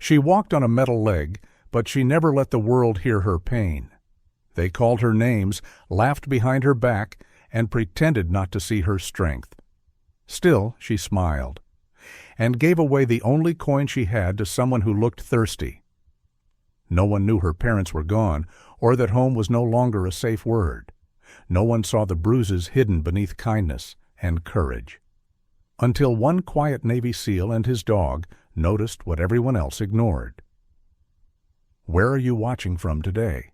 She walked on a metal leg, but she never let the world hear her pain. They called her names, laughed behind her back, and pretended not to see her strength. Still, she smiled, and gave away the only coin she had to someone who looked thirsty. No one knew her parents were gone, or that home was no longer a safe word. No one saw the bruises hidden beneath kindness and courage. Until one quiet Navy SEAL and his dog noticed what everyone else ignored. Where are you watching from today?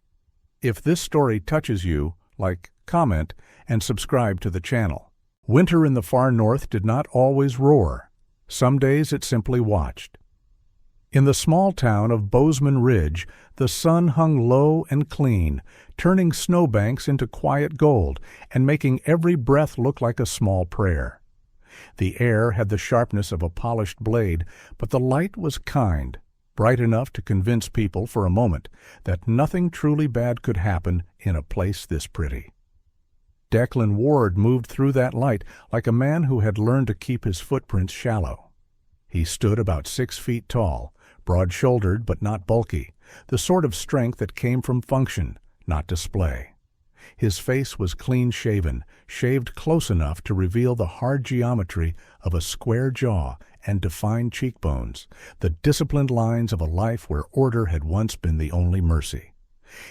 If this story touches you, like, comment, and subscribe to the channel. Winter in the far north did not always roar. Some days it simply watched. In the small town of Bozeman Ridge, the sun hung low and clean, turning snowbanks into quiet gold and making every breath look like a small prayer. The air had the sharpness of a polished blade, but the light was kind, bright enough to convince people for a moment that nothing truly bad could happen in a place this pretty. Declan Ward moved through that light like a man who had learned to keep his footprints shallow. He stood about 6 feet tall, broad-shouldered but not bulky, the sort of strength that came from function, not display. His face was clean-shaven, shaved close enough to reveal the hard geometry of a square jaw and defined cheekbones, the disciplined lines of a life where order had once been the only mercy.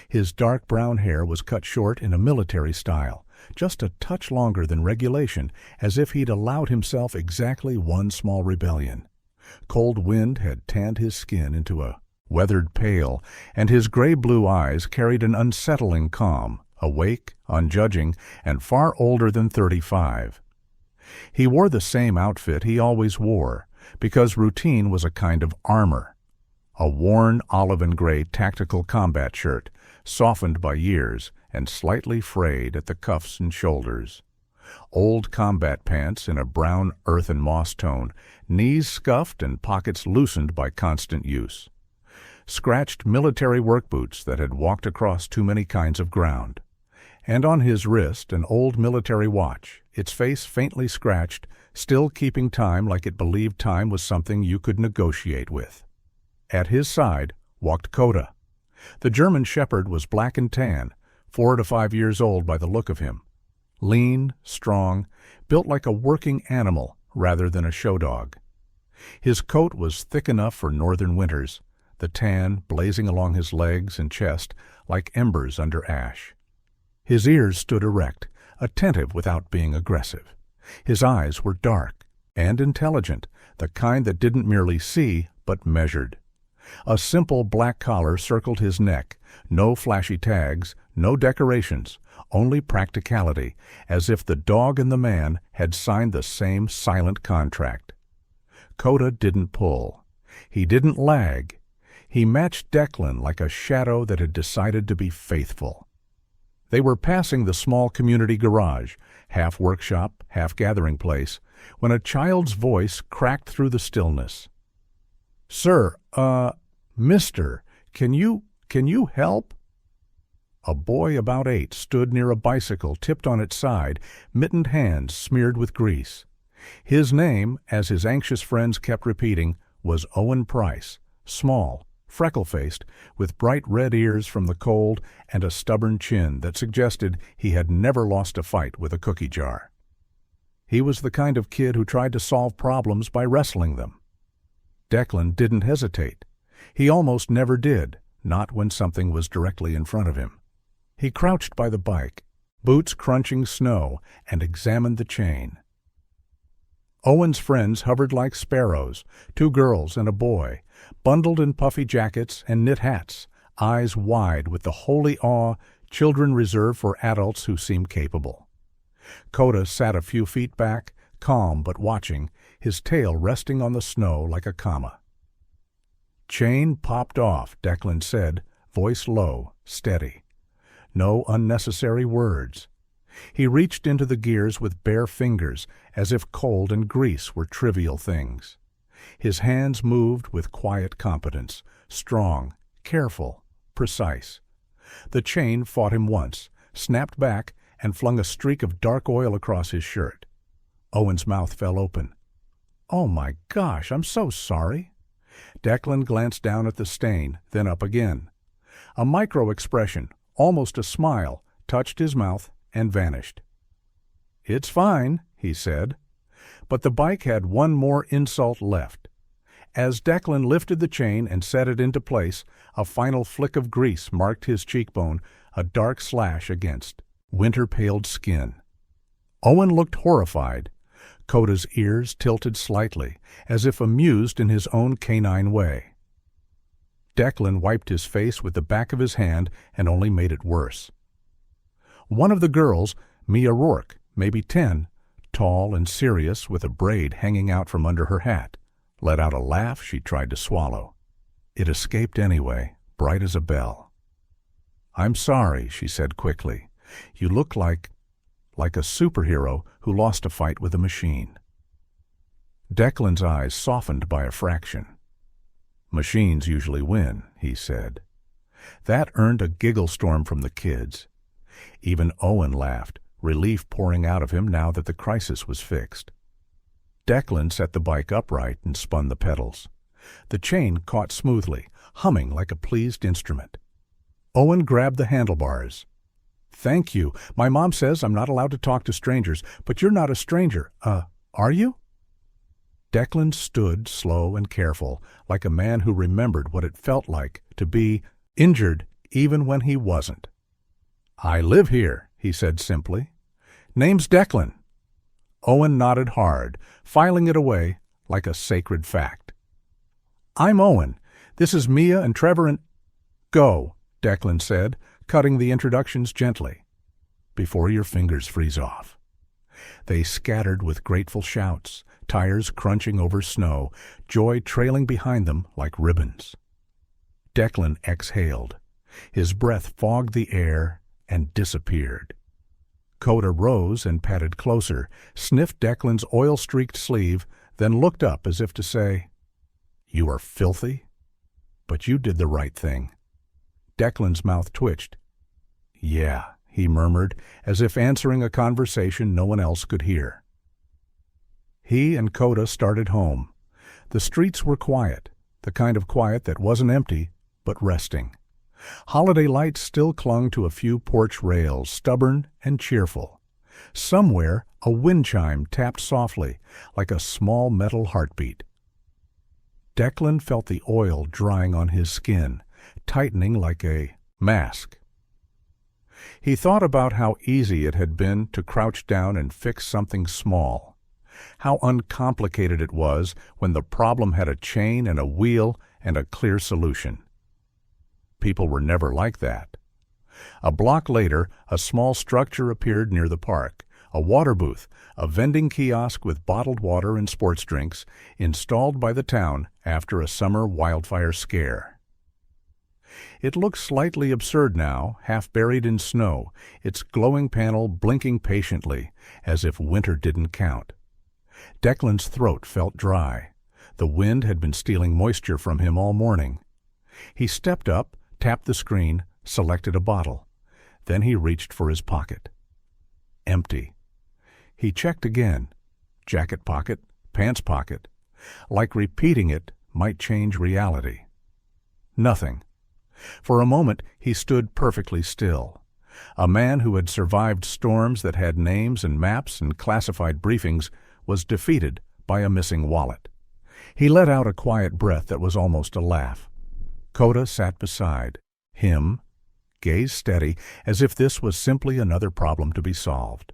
His dark brown hair was cut short in a military style, just a touch longer than regulation, as if he'd allowed himself exactly one small rebellion. Cold wind had tanned his skin into a weathered pale, and his gray-blue eyes carried an unsettling calm, awake, unjudging, and far older than 35. He wore the same outfit he always wore, because routine was a kind of armor. A worn olive and gray tactical combat shirt, softened by years and slightly frayed at the cuffs and shoulders. Old combat pants in a brown earth and moss tone, knees scuffed and pockets loosened by constant use. Scratched military work boots that had walked across too many kinds of ground. And on his wrist an old military watch, its face faintly scratched, still keeping time like it believed time was something you could negotiate with. At his side walked Coda. The German shepherd was black and tan, 4 to 5 years old by the look of him. Lean, strong, built like a working animal rather than a show dog. His coat was thick enough for northern winters, the tan blazing along his legs and chest like embers under ash. His ears stood erect, attentive without being aggressive. His eyes were dark and intelligent, the kind that didn't merely see, but measured. A simple black collar circled his neck, no flashy tags, no decorations, only practicality, as if the dog and the man had signed the same silent contract. Coda didn't pull. He didn't lag. He matched Declan like a shadow that had decided to be faithful. They were passing the small community garage, half workshop, half gathering place, when a child's voice cracked through the stillness. "Sir, mister, can you help?" A boy about 8 stood near a bicycle tipped on its side, mittened hands smeared with grease. His name, as his anxious friends kept repeating, was Owen Price, small, freckle-faced, with bright red ears from the cold and a stubborn chin that suggested he had never lost a fight with a cookie jar. He was the kind of kid who tried to solve problems by wrestling them. Declan didn't hesitate. He almost never did, not when something was directly in front of him. He crouched by the bike, boots crunching snow, and examined the chain. Owen's friends hovered like sparrows, 2 girls and a boy, bundled in puffy jackets and knit hats, eyes wide with the holy awe children reserve for adults who seem capable. Coda sat a few feet back, calm but watching, his tail resting on the snow like a comma. "Chain popped off," Declan said, voice low, steady. No unnecessary words. He reached into the gears with bare fingers, as if cold and grease were trivial things. His hands moved with quiet competence, strong, careful, precise. The chain fought him once, snapped back, and flung a streak of dark oil across his shirt. Owen's mouth fell open. "Oh my gosh, I'm so sorry." Declan glanced down at the stain, then up again. A micro-expression, almost a smile, touched his mouth and vanished. "It's fine," he said. But the bike had one more insult left. As Declan lifted the chain and set it into place, a final flick of grease marked his cheekbone, a dark slash against winter-paled skin. Owen looked horrified. Coda's ears tilted slightly, as if amused in his own canine way. Declan wiped his face with the back of his hand and only made it worse. One of the girls, Mia Rourke, maybe 10, tall and serious with a braid hanging out from under her hat, let out a laugh she tried to swallow. It escaped anyway, bright as a bell. "I'm sorry," she said quickly. "You look like a superhero who lost a fight with a machine." Declan's eyes softened by a fraction. "Machines usually win," he said. That earned a giggle storm from the kids. Even Owen laughed, relief pouring out of him now that the crisis was fixed. Declan set the bike upright and spun the pedals. The chain caught smoothly, humming like a pleased instrument. Owen grabbed the handlebars. "Thank you. My mom says I'm not allowed to talk to strangers, but you're not a stranger. Are you?" Declan stood slow and careful, like a man who remembered what it felt like to be injured even when he wasn't. "I live here," he said simply. "Name's Declan." Owen nodded hard, filing it away like a sacred fact. "I'm Owen. This is Mia and Trevor and—" "Go," Declan said, cutting the introductions gently, "before your fingers freeze off." They scattered with grateful shouts, tires crunching over snow, joy trailing behind them like ribbons. Declan exhaled. His breath fogged the air and disappeared. Coda rose and padded closer, sniffed Declan's oil-streaked sleeve, then looked up as if to say, "You are filthy, but you did the right thing." Declan's mouth twitched. "Yeah," he murmured, as if answering a conversation no one else could hear. He and Coda started home. The streets were quiet, the kind of quiet that wasn't empty, but resting. Holiday lights still clung to a few porch rails, stubborn and cheerful. Somewhere, a wind chime tapped softly, like a small metal heartbeat. Declan felt the oil drying on his skin, tightening like a mask. He thought about how easy it had been to crouch down and fix something small, how uncomplicated it was when the problem had a chain and a wheel and a clear solution. People were never like that. A block later, a small structure appeared near the park, a water booth, a vending kiosk with bottled water and sports drinks, installed by the town after a summer wildfire scare. It looked slightly absurd now, half buried in snow, its glowing panel blinking patiently, as if winter didn't count. Declan's throat felt dry. The wind had been stealing moisture from him all morning. He stepped up, tapped the screen, selected a bottle. Then he reached for his pocket. Empty. He checked again. Jacket pocket, pants pocket. Like repeating it might change reality. Nothing. For a moment he stood perfectly still. A man who had survived storms that had names and maps and classified briefings was defeated by a missing wallet. He let out a quiet breath that was almost a laugh. Coda sat beside him, gazed steady, as if this was simply another problem to be solved.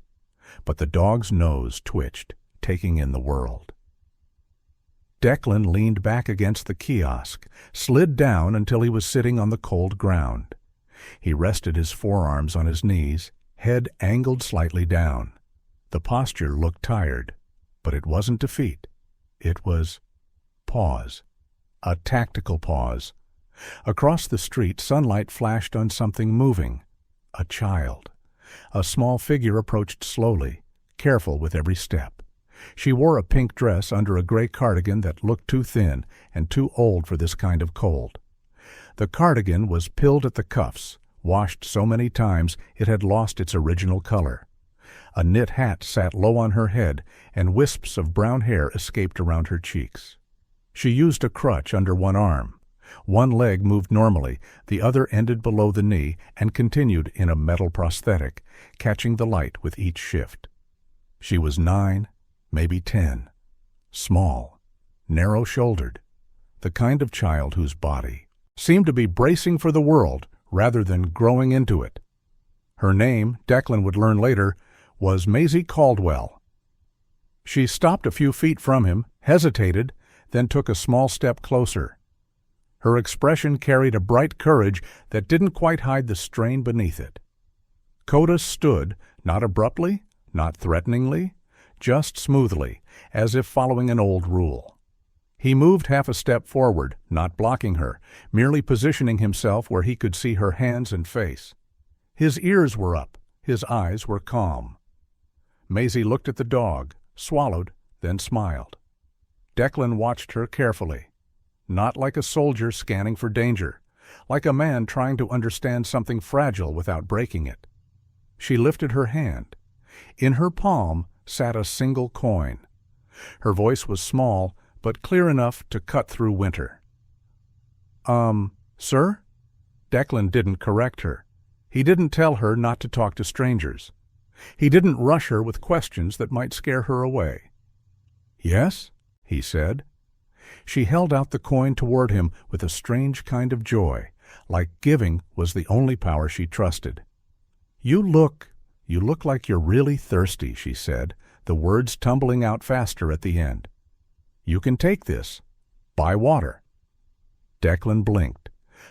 But the dog's nose twitched, taking in the world. Declan leaned back against the kiosk, slid down until he was sitting on the cold ground. He rested his forearms on his knees, head angled slightly down. The posture looked tired, but it wasn't defeat. It was pause. A tactical pause. Across the street, sunlight flashed on something moving. A child. A small figure approached slowly, careful with every step. She wore a pink dress under a gray cardigan that looked too thin and too old for this kind of cold. The cardigan was pilled at the cuffs, washed so many times it had lost its original color. A knit hat sat low on her head, and wisps of brown hair escaped around her cheeks. She used a crutch under one arm. One leg moved normally, the other ended below the knee and continued in a metal prosthetic, catching the light with each shift. She was 9, maybe 10. Small, narrow-shouldered, the kind of child whose body seemed to be bracing for the world rather than growing into it. Her name, Declan would learn later, was Maisie Caldwell. She stopped a few feet from him, hesitated, then took a small step closer. Her expression carried a bright courage that didn't quite hide the strain beneath it. Coda stood, not abruptly, not threateningly, just smoothly, as if following an old rule. He moved half a step forward, not blocking her, merely positioning himself where he could see her hands and face. His ears were up, his eyes were calm. Maisie looked at the dog, swallowed, then smiled. Declan watched her carefully. Not like a soldier scanning for danger, like a man trying to understand something fragile without breaking it. She lifted her hand. In her palm sat a single coin. Her voice was small, but clear enough to cut through winter. Sir? Declan didn't correct her. He didn't tell her not to talk to strangers. He didn't rush her with questions that might scare her away. Yes, he said. She held out the coin toward him with a strange kind of joy, like giving was the only power she trusted. You look like you're really thirsty, she said, the words tumbling out faster at the end. You can take this. Buy water. Declan blinked.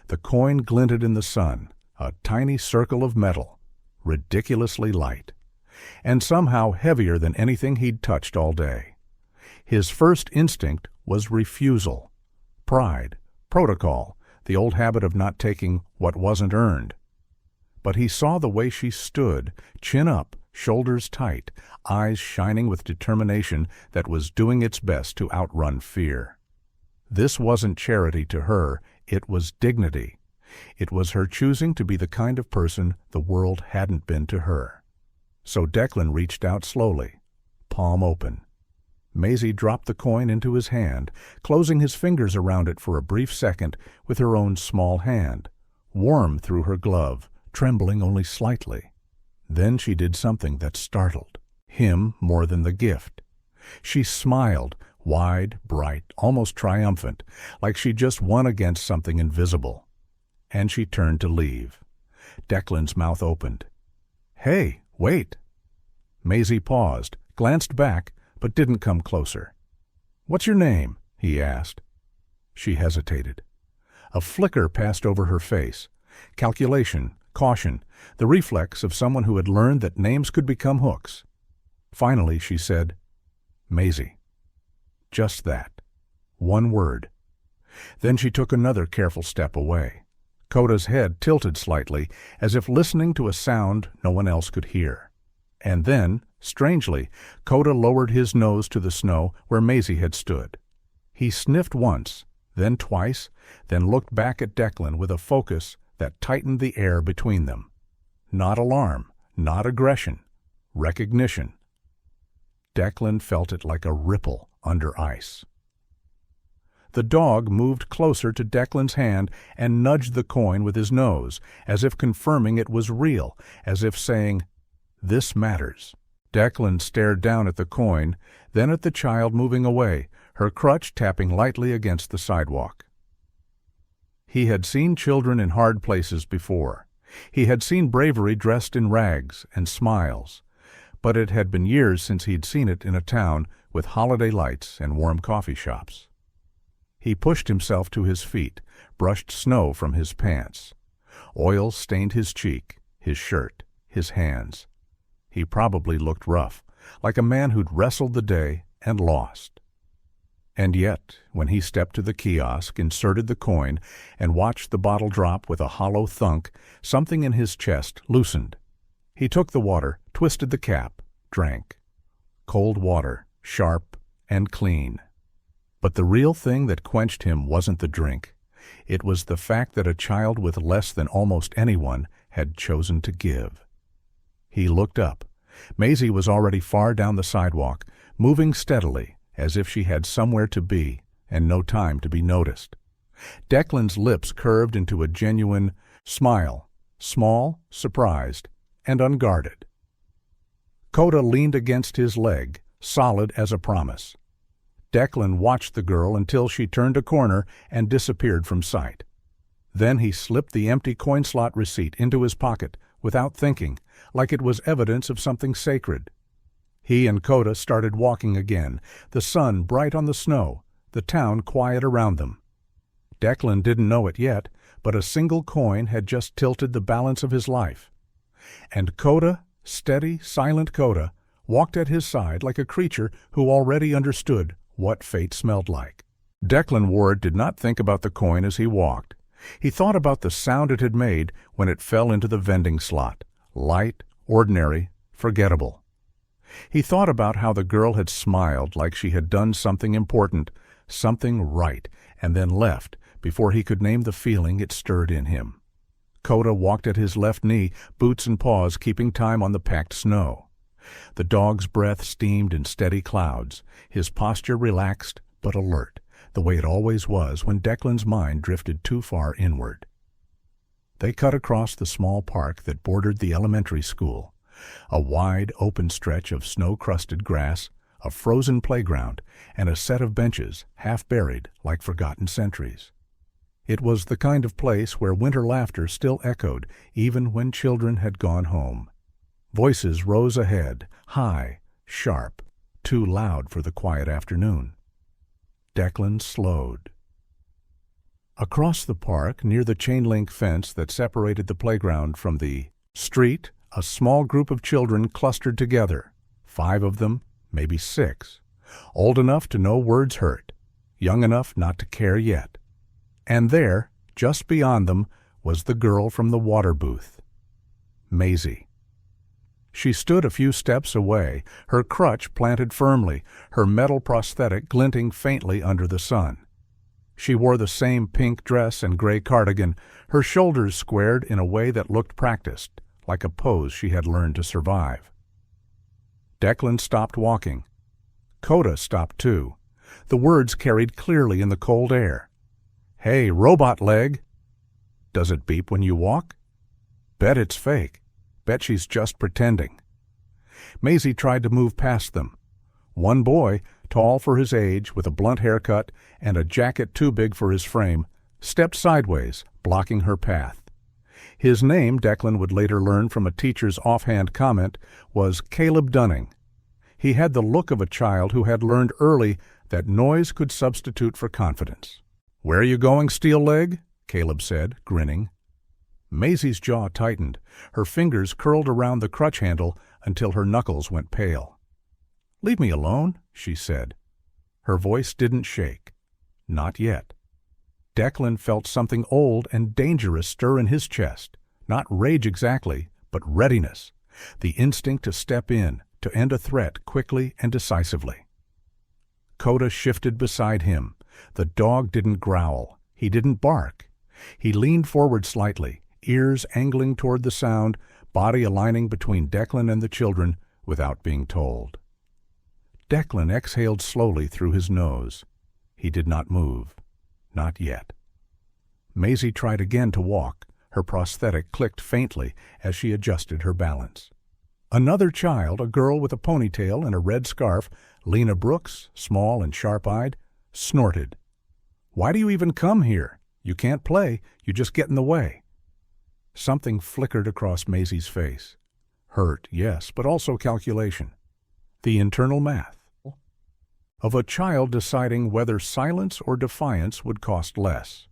The coin glinted in the sun, a tiny circle of metal, ridiculously light, and somehow heavier than anything he'd touched all day. His first instinct was refusal, pride, protocol, the old habit of not taking what wasn't earned. But he saw the way she stood, chin up, shoulders tight, eyes shining with determination that was doing its best to outrun fear. This wasn't charity to her, it was dignity. It was her choosing to be the kind of person the world hadn't been to her. So Declan reached out slowly, palm open. Maisie dropped the coin into his hand, closing his fingers around it for a brief second with her own small hand, warm through her glove, trembling only slightly. Then she did something that startled him more than the gift. She smiled, wide, bright, almost triumphant, like she just won against something invisible. And she turned to leave. Declan's mouth opened. Hey, wait! Maisie paused, glanced back, but didn't come closer. What's your name? He asked. She hesitated. A flicker passed over her face. Calculation, caution, the reflex of someone who had learned that names could become hooks. Finally, she said, Maisie. Just that. One word. Then she took another careful step away. Coda's head tilted slightly, as if listening to a sound no one else could hear. And then, strangely, Coda lowered his nose to the snow where Maisie had stood. He sniffed once, then twice, then looked back at Declan with a focus that tightened the air between them. Not alarm, not aggression, recognition. Declan felt it like a ripple under ice. The dog moved closer to Declan's hand and nudged the coin with his nose, as if confirming it was real, as if saying, "This matters." Declan stared down at the coin, then at the child moving away, her crutch tapping lightly against the sidewalk. He had seen children in hard places before. He had seen bravery dressed in rags and smiles, but it had been years since he'd seen it in a town with holiday lights and warm coffee shops. He pushed himself to his feet, brushed snow from his pants. Oil stained his cheek, his shirt, his hands. He probably looked rough, like a man who'd wrestled the day and lost. And yet, when he stepped to the kiosk, inserted the coin, and watched the bottle drop with a hollow thunk, something in his chest loosened. He took the water, twisted the cap, drank. Cold water, sharp and clean. But the real thing that quenched him wasn't the drink. It was the fact that a child with less than almost anyone had chosen to give. He looked up. Maisie was already far down the sidewalk, moving steadily, as if she had somewhere to be, and no time to be noticed. Declan's lips curved into a genuine smile, small, surprised, and unguarded. Coda leaned against his leg, solid as a promise. Declan watched the girl until she turned a corner and disappeared from sight. Then he slipped the empty coin slot receipt into his pocket without thinking, like it was evidence of something sacred. He and Coda started walking again, the sun bright on the snow, the town quiet around them. Declan didn't know it yet, but a single coin had just tilted the balance of his life. And Coda, steady, silent Coda, walked at his side like a creature who already understood what fate smelled like. Declan Ward did not think about the coin as he walked. He thought about the sound it had made when it fell into the vending slot, light, ordinary, forgettable. He thought about how the girl had smiled like she had done something important, something right, and then left before he could name the feeling it stirred in him. Coda walked at his left knee, boots and paws keeping time on the packed snow. The dog's breath steamed in steady clouds, his posture relaxed but alert, the way it always was when Declan's mind drifted too far inward. They cut across the small park that bordered the elementary school, a wide, open stretch of snow-crusted grass, a frozen playground, and a set of benches half buried like forgotten centuries. It was the kind of place where winter laughter still echoed even when children had gone home. Voices rose ahead, high, sharp, too loud for the quiet afternoon. Declan slowed. Across the park, near the chain-link fence that separated the playground from the street, a small group of children clustered together, 5 of them, maybe 6, old enough to know words hurt, young enough not to care yet. And there, just beyond them, was the girl from the water booth, Maisie. She stood a few steps away, her crutch planted firmly, her metal prosthetic glinting faintly under the sun. She wore the same pink dress and gray cardigan, her shoulders squared in a way that looked practiced, like a pose she had learned to survive. Declan stopped walking. Coda stopped too. The words carried clearly in the cold air. "Hey, robot leg! Does it beep when you walk? Bet it's fake. Bet she's just pretending." Maisie tried to move past them. One boy, tall for his age, with a blunt haircut and a jacket too big for his frame, stepped sideways, blocking her path. His name, Declan would later learn from a teacher's offhand comment, was Caleb Dunning. He had the look of a child who had learned early that noise could substitute for confidence. "Where are you going, steel leg?" Caleb said, grinning. Maisie's jaw tightened. Her fingers curled around the crutch handle until her knuckles went pale. "Leave me alone," she said. Her voice didn't shake. Not yet. Declan felt something old and dangerous stir in his chest. Not rage exactly, but readiness. The instinct to step in, to end a threat quickly and decisively. Coda shifted beside him. The dog didn't growl. He didn't bark. He leaned forward slightly, ears angling toward the sound, body aligning between Declan and the children without being told. Declan exhaled slowly through his nose. He did not move. Not yet. Maisie tried again to walk. Her prosthetic clicked faintly as she adjusted her balance. Another child, a girl with a ponytail and a red scarf, Lena Brooks, small and sharp-eyed, snorted. "Why do you even come here? You can't play. You just get in the way." Something flickered across Maisie's face. Hurt, yes, but also calculation. The internal math of a child deciding whether silence or defiance would cost less.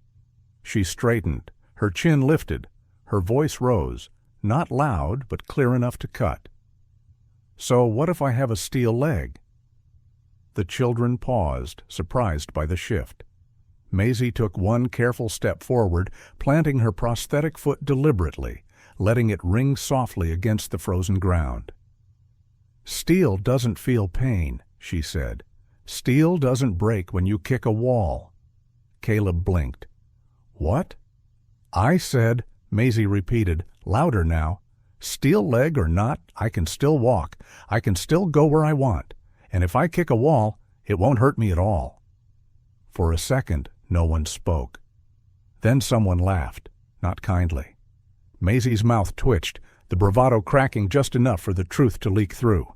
She straightened, her chin lifted, her voice rose, not loud but clear enough to cut. "So what if I have a steel leg?" The children paused, surprised by the shift. Maisie took one careful step forward, planting her prosthetic foot deliberately, letting it ring softly against the frozen ground. "Steel doesn't feel pain," she said. "Steel doesn't break when you kick a wall." Caleb blinked. "What?" "I said," Maisie repeated, louder now, "steel leg or not, I can still walk. I can still go where I want. And if I kick a wall, it won't hurt me at all." For a second, no one spoke. Then someone laughed, not kindly. Maisie's mouth twitched, the bravado cracking just enough for the truth to leak through.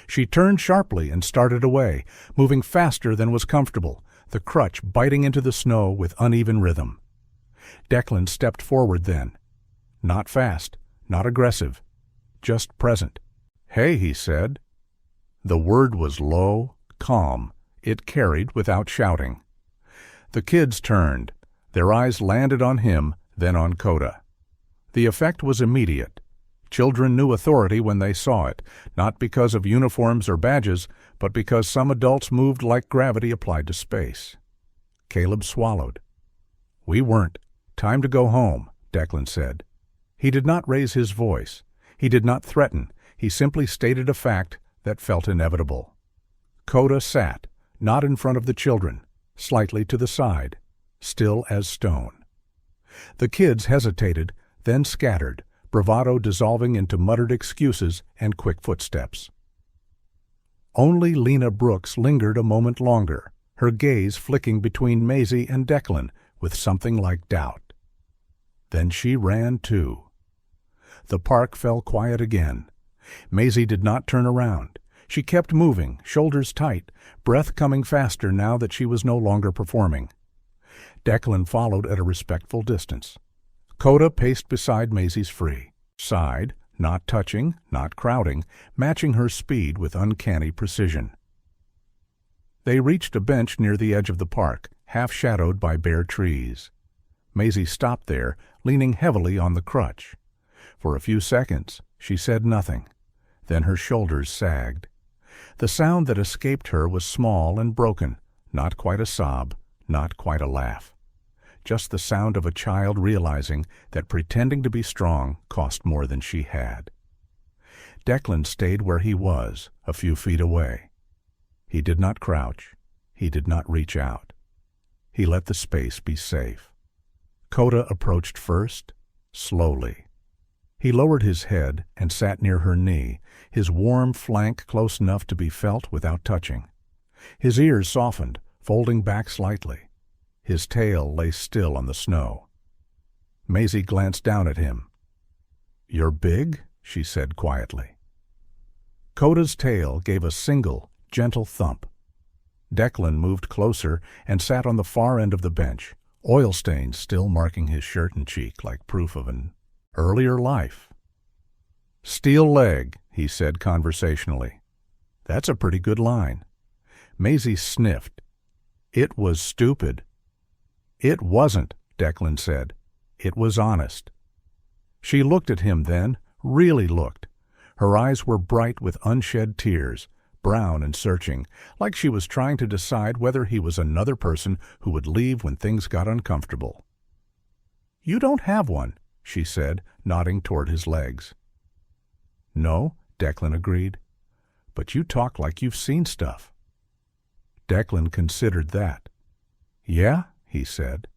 She turned sharply and started away, moving faster than was comfortable, the crutch biting into the snow with uneven rhythm. Declan stepped forward then. Not fast, not aggressive, just present. "Hey," he said. The word was low, calm. It carried without shouting. The kids turned. Their eyes landed on him, then on Coda. The effect was immediate. Children knew authority when they saw it, not because of uniforms or badges, but because some adults moved like gravity applied to space. Caleb swallowed. "We weren't. Time to go home," Declan said. He did not raise his voice. He did not threaten. He simply stated a fact that felt inevitable. Coda sat, not in front of the children, slightly to the side, still as stone. The kids hesitated, then scattered, bravado dissolving into muttered excuses and quick footsteps. Only Lena Brooks lingered a moment longer, her gaze flicking between Maisie and Declan with something like doubt. Then she ran too. The park fell quiet again. Maisie did not turn around. She kept moving, shoulders tight, breath coming faster now that she was no longer performing. Declan followed at a respectful distance. Coda paced beside Maisie's free side, not touching, not crowding, matching her speed with uncanny precision. They reached a bench near the edge of the park, half-shadowed by bare trees. Maisie stopped there, leaning heavily on the crutch. For a few seconds, she said nothing. Then her shoulders sagged. The sound that escaped her was small and broken, not quite a sob, not quite a laugh. Just the sound of a child realizing that pretending to be strong cost more than she had. Declan stayed where he was, a few feet away. He did not crouch. He did not reach out. He let the space be safe. Coda approached first, slowly. He lowered his head and sat near her knee, his warm flank close enough to be felt without touching. His ears softened, folding back slightly. His tail lay still on the snow. Maisie glanced down at him. "You're big?" she said quietly. Coda's tail gave a single, gentle thump. Declan moved closer and sat on the far end of the bench, oil stains still marking his shirt and cheek like proof of an earlier life. "Steel leg," he said conversationally. "That's a pretty good line." Maisie sniffed. "It was stupid." "It wasn't," Declan said. "It was honest." She looked at him then, really looked. Her eyes were bright with unshed tears, brown and searching, like she was trying to decide whether he was another person who would leave when things got uncomfortable. "You don't have one," she said, nodding toward his legs. "No," Declan agreed. "But you talk like you've seen stuff." Declan considered that. "Yeah?" he said.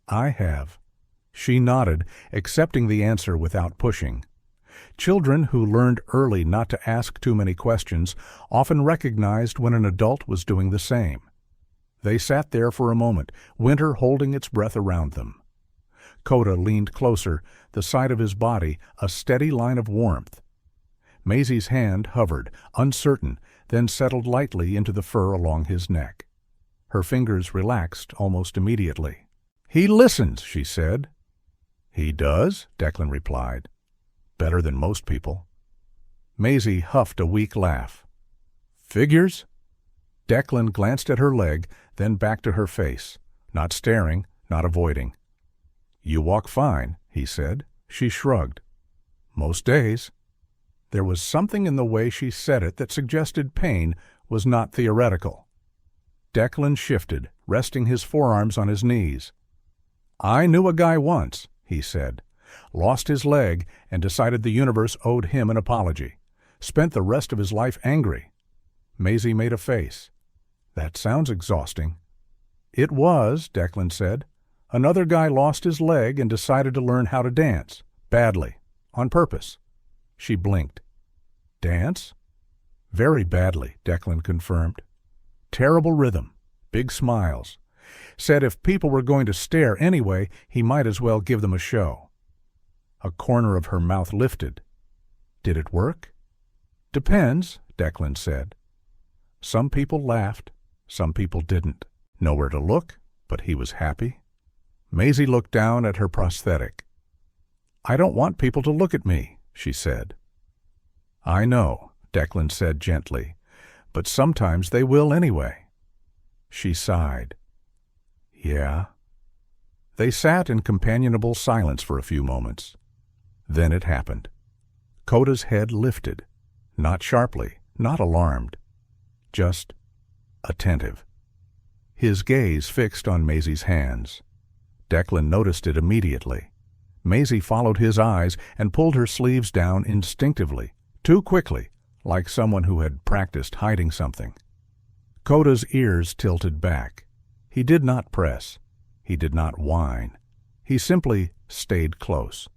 "I have." She nodded, accepting the answer without pushing. Children who learned early not to ask too many questions often recognized when an adult was doing the same. They sat there for a moment, winter holding its breath around them. Coda leaned closer, the side of his body a steady line of warmth. Maisie's hand hovered, uncertain, then settled lightly into the fur along his neck. Her fingers relaxed almost immediately. "He listens," she said. "He does?" Declan replied. "Better than most people." Maisie huffed a weak laugh. "Figures?" Declan glanced at her leg, then back to her face, not staring, not avoiding. "You walk fine," he said. She shrugged. "Most days." There was something in the way she said it that suggested pain was not theoretical. Declan shifted, resting his forearms on his knees. "I knew a guy once," he said. "Lost his leg and decided the universe owed him an apology. Spent the rest of his life angry." Maisie made a face. "That sounds exhausting." "It was," Declan said. "Another guy lost his leg and decided to learn how to dance. Badly. On purpose." She blinked. "Dance?" "Very badly," Declan confirmed. "Terrible rhythm. Big smiles. Said if people were going to stare anyway, he might as well give them a show. A corner of her mouth lifted. Did it work? Depends, Declan said. Some people laughed, some people didn't. Nowhere to look, but he was happy. Maisie looked down at her prosthetic. I don't want people to look at me, she said. I know, Declan said gently, but sometimes they will anyway. She sighed. Yeah. They sat in companionable silence for a few moments. Then it happened. Coda's head lifted, not sharply, not alarmed, just attentive. His gaze fixed on Maisie's hands. Declan noticed it immediately. Maisie followed his eyes and pulled her sleeves down instinctively, too quickly, like someone who had practiced hiding something. Coda's ears tilted back. He did not press. He did not whine. He simply stayed close.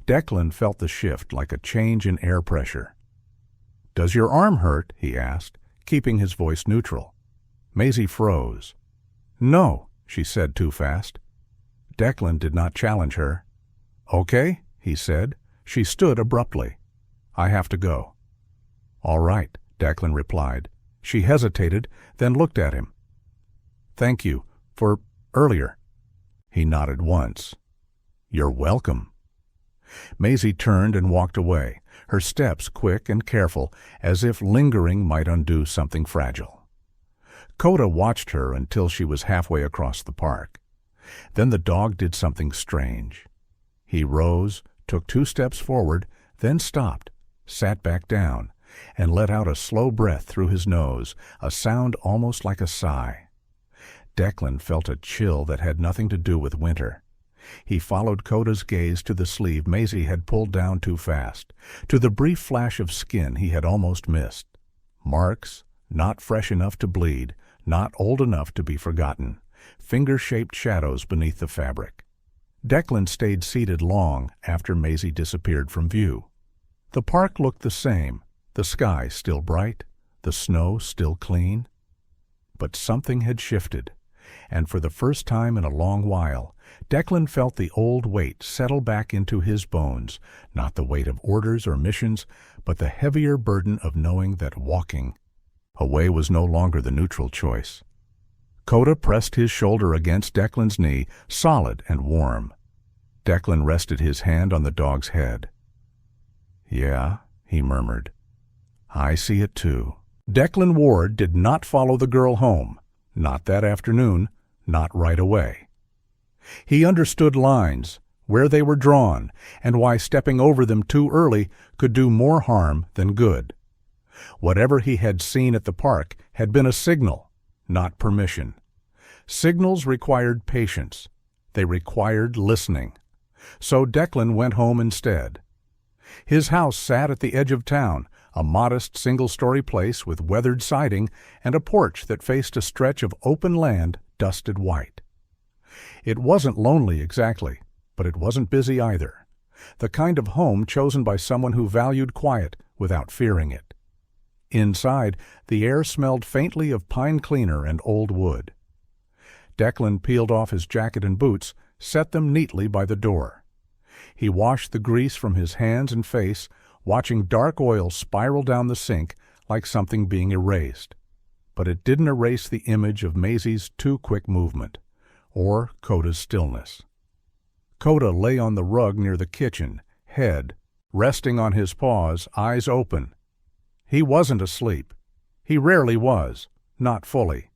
Declan felt the shift like a change in air pressure. Does your arm hurt? He asked, keeping his voice neutral. Maisie froze. No, she said too fast. Declan did not challenge her. Okay, he said. She stood abruptly. I have to go. All right, Declan replied. She hesitated, then looked at him. Thank you for earlier. He nodded once. You're welcome. Maisie turned and walked away, her steps quick and careful, as if lingering might undo something fragile. Coda watched her until she was halfway across the park. Then the dog did something strange. He rose, took 2 steps forward, then stopped, sat back down, and let out a slow breath through his nose, a sound almost like a sigh. Declan felt a chill that had nothing to do with winter. He followed Coda's gaze to the sleeve Maisie had pulled down too fast, to the brief flash of skin he had almost missed. Marks, not fresh enough to bleed, not old enough to be forgotten, finger-shaped shadows beneath the fabric. Declan stayed seated long after Maisie disappeared from view. The park looked the same, the sky still bright, the snow still clean. But something had shifted, and for the first time in a long while, Declan felt the old weight settle back into his bones, not the weight of orders or missions, but the heavier burden of knowing that walking away was no longer the neutral choice. Coda pressed his shoulder against Declan's knee, solid and warm. Declan rested his hand on the dog's head. Yeah, he murmured. I see it too. Declan Ward did not follow the girl home, not that afternoon, not right away. He understood lines, where they were drawn, and why stepping over them too early could do more harm than good. Whatever he had seen at the park had been a signal, not permission. Signals required patience. They required listening. So Declan went home instead. His house sat at the edge of town, a modest single-story place with weathered siding and a porch that faced a stretch of open land dusted white. It wasn't lonely exactly, but it wasn't busy either. The kind of home chosen by someone who valued quiet without fearing it. Inside, the air smelled faintly of pine cleaner and old wood. Declan peeled off his jacket and boots, set them neatly by the door. He washed the grease from his hands and face, watching dark oil spiral down the sink like something being erased. But it didn't erase the image of Maisie's too quick movement, or Coda's stillness. Coda lay on the rug near the kitchen, head resting on his paws, eyes open. He wasn't asleep. He rarely was, not fully.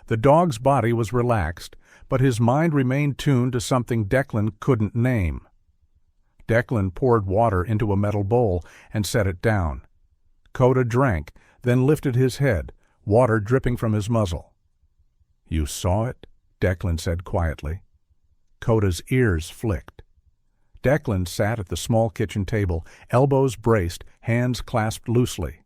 The dog's body was relaxed, but his mind remained tuned to something Declan couldn't name. Declan poured water into a metal bowl and set it down. Coda drank, then lifted his head, water dripping from his muzzle. "You saw it?" Declan said quietly. Coda's ears flicked. Declan sat at the small kitchen table, elbows braced, hands clasped loosely.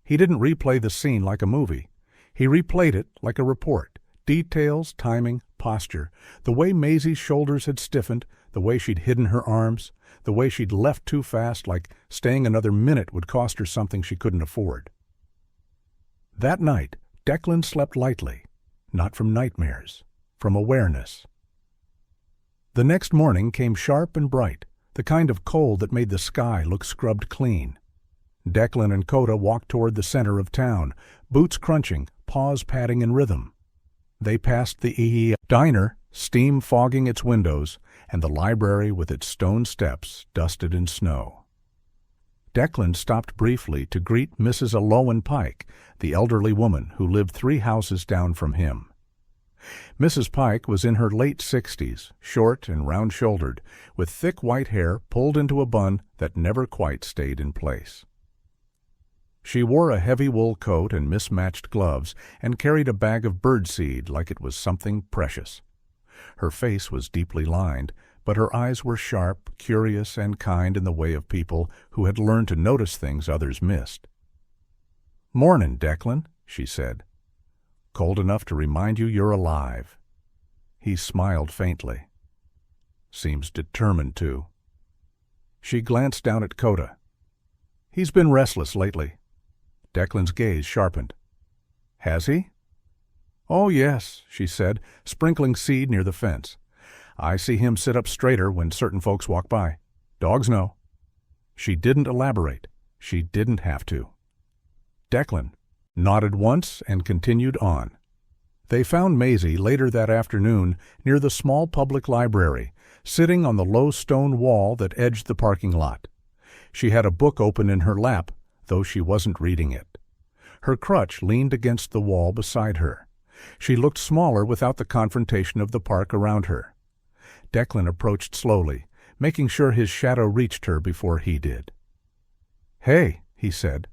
He didn't replay the scene like a movie. He replayed it like a report. Details, timing, posture, the way Maisie's shoulders had stiffened, the way she'd hidden her arms, the way she'd left too fast, like staying another minute would cost her something she couldn't afford. That night, Declan slept lightly. not from nightmares, from awareness. The next morning came sharp and bright, the kind of cold that made the sky look scrubbed clean. Declan and Coda walked toward the center of town, boots crunching, paws padding in rhythm. They passed the EE diner, steam fogging its windows, and the library with its stone steps dusted in snow. Declan stopped briefly to greet Mrs. Alowan Pike, the elderly woman who lived 3 houses down from him. Mrs. Pike was in her late 60s, short and round-shouldered, with thick white hair pulled into a bun that never quite stayed in place. She wore a heavy wool coat and mismatched gloves and carried a bag of birdseed like it was something precious. Her face was deeply lined, but her eyes were sharp, curious, and kind in the way of people who had learned to notice things others missed. "Mornin', Declan," she said. "Cold enough to remind you you're alive." He smiled faintly. "Seems determined to." She glanced down at Coda. "He's been restless lately." Declan's gaze sharpened. "Has he?" "Oh, yes," she said, sprinkling seed near the fence. "I see him sit up straighter when certain folks walk by. Dogs know." She didn't elaborate. She didn't have to. Declan nodded once and continued on. They found Maisie later that afternoon near the small public library, sitting on the low stone wall that edged the parking lot. She had a book open in her lap, though she wasn't reading it. Her crutch leaned against the wall beside her. She looked smaller without the confrontation of the park around her. Declan approached slowly, making sure his shadow reached her before he did. "Hey," he said.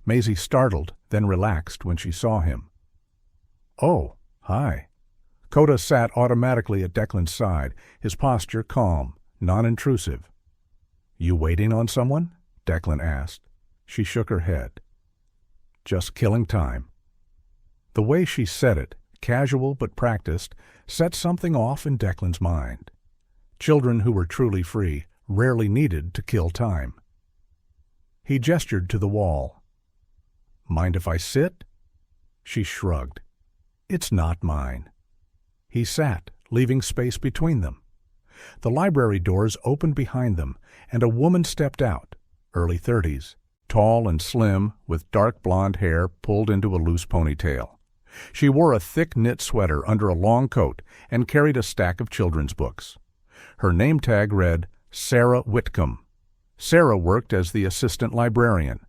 Maisie startled, then relaxed when she saw him. "Oh, hi." Coda sat automatically at Declan's side, his posture calm, non-intrusive. "You waiting on someone?" Declan asked. She shook her head. "Just killing time." The way she said it, casual but practiced, set something off in Declan's mind. Children who were truly free rarely needed to kill time. He gestured to the wall. "Mind if I sit?" She shrugged. "It's not mine." He sat, leaving space between them. The library doors opened behind them, and a woman stepped out, early 30s, tall and slim, with dark blonde hair pulled into a loose ponytail. She wore a thick knit sweater under a long coat and carried a stack of children's books. Her name tag read, Sarah Whitcomb. Sarah worked as the assistant librarian.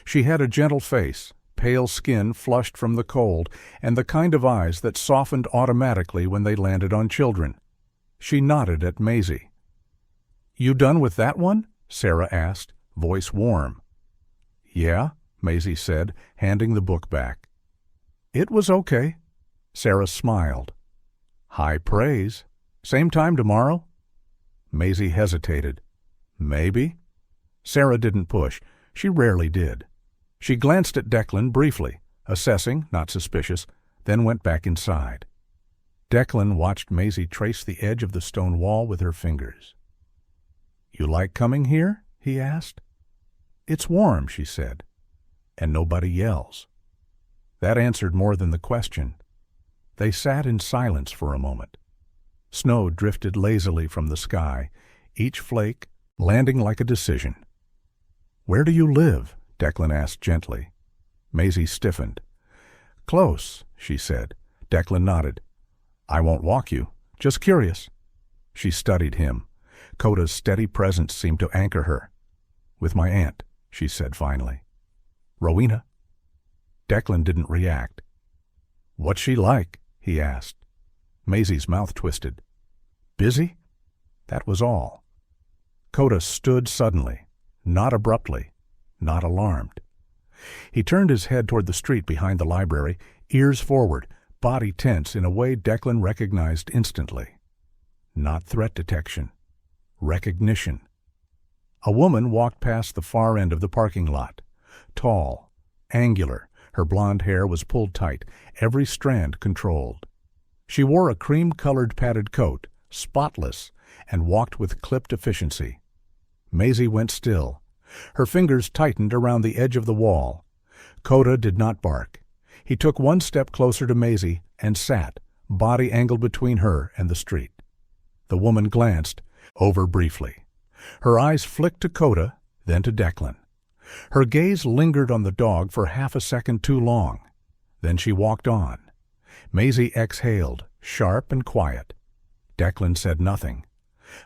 She had a gentle face, pale skin flushed from the cold, and the kind of eyes that softened automatically when they landed on children. She nodded at Maisie. "You done with that one?" Sarah asked, voice warm. "Yeah," Maisie said, handing the book back. "It was okay." Sarah smiled. "High praise. Same time tomorrow?" Maisie hesitated. "Maybe." Sarah didn't push. She rarely did. She glanced at Declan briefly, assessing, not suspicious, then went back inside. Declan watched Maisie trace the edge of the stone wall with her fingers. "You like coming here?" he asked. "It's warm," she said. "And nobody yells." That answered more than the question. They sat in silence for a moment. Snow drifted lazily from the sky, each flake landing like a decision. "Where do you live?" Declan asked gently. Maisie stiffened. "Close," she said. Declan nodded. "I won't walk you. Just curious." She studied him. Coda's steady presence seemed to anchor her. "With my aunt," she said finally. "Rowena?" Declan didn't react. "What's she like?" he asked. Maisie's mouth twisted. "Busy?" That was all. Coda stood suddenly, not abruptly, not alarmed. He turned his head toward the street behind the library, ears forward, body tense in a way Declan recognized instantly. Not threat detection. Recognition. A woman walked past the far end of the parking lot. Tall, angular, her blonde hair was pulled tight, every strand controlled. She wore a cream-colored padded coat, spotless, and walked with clipped efficiency. Maisie went still. Her fingers tightened around the edge of the wall. Coda did not bark. He took one step closer to Maisie and sat, body angled between her and the street. The woman glanced over briefly. Her eyes flicked to Coda, then to Declan. Her gaze lingered on the dog for half a second too long. Then she walked on. Maisie exhaled, sharp and quiet. Declan said nothing,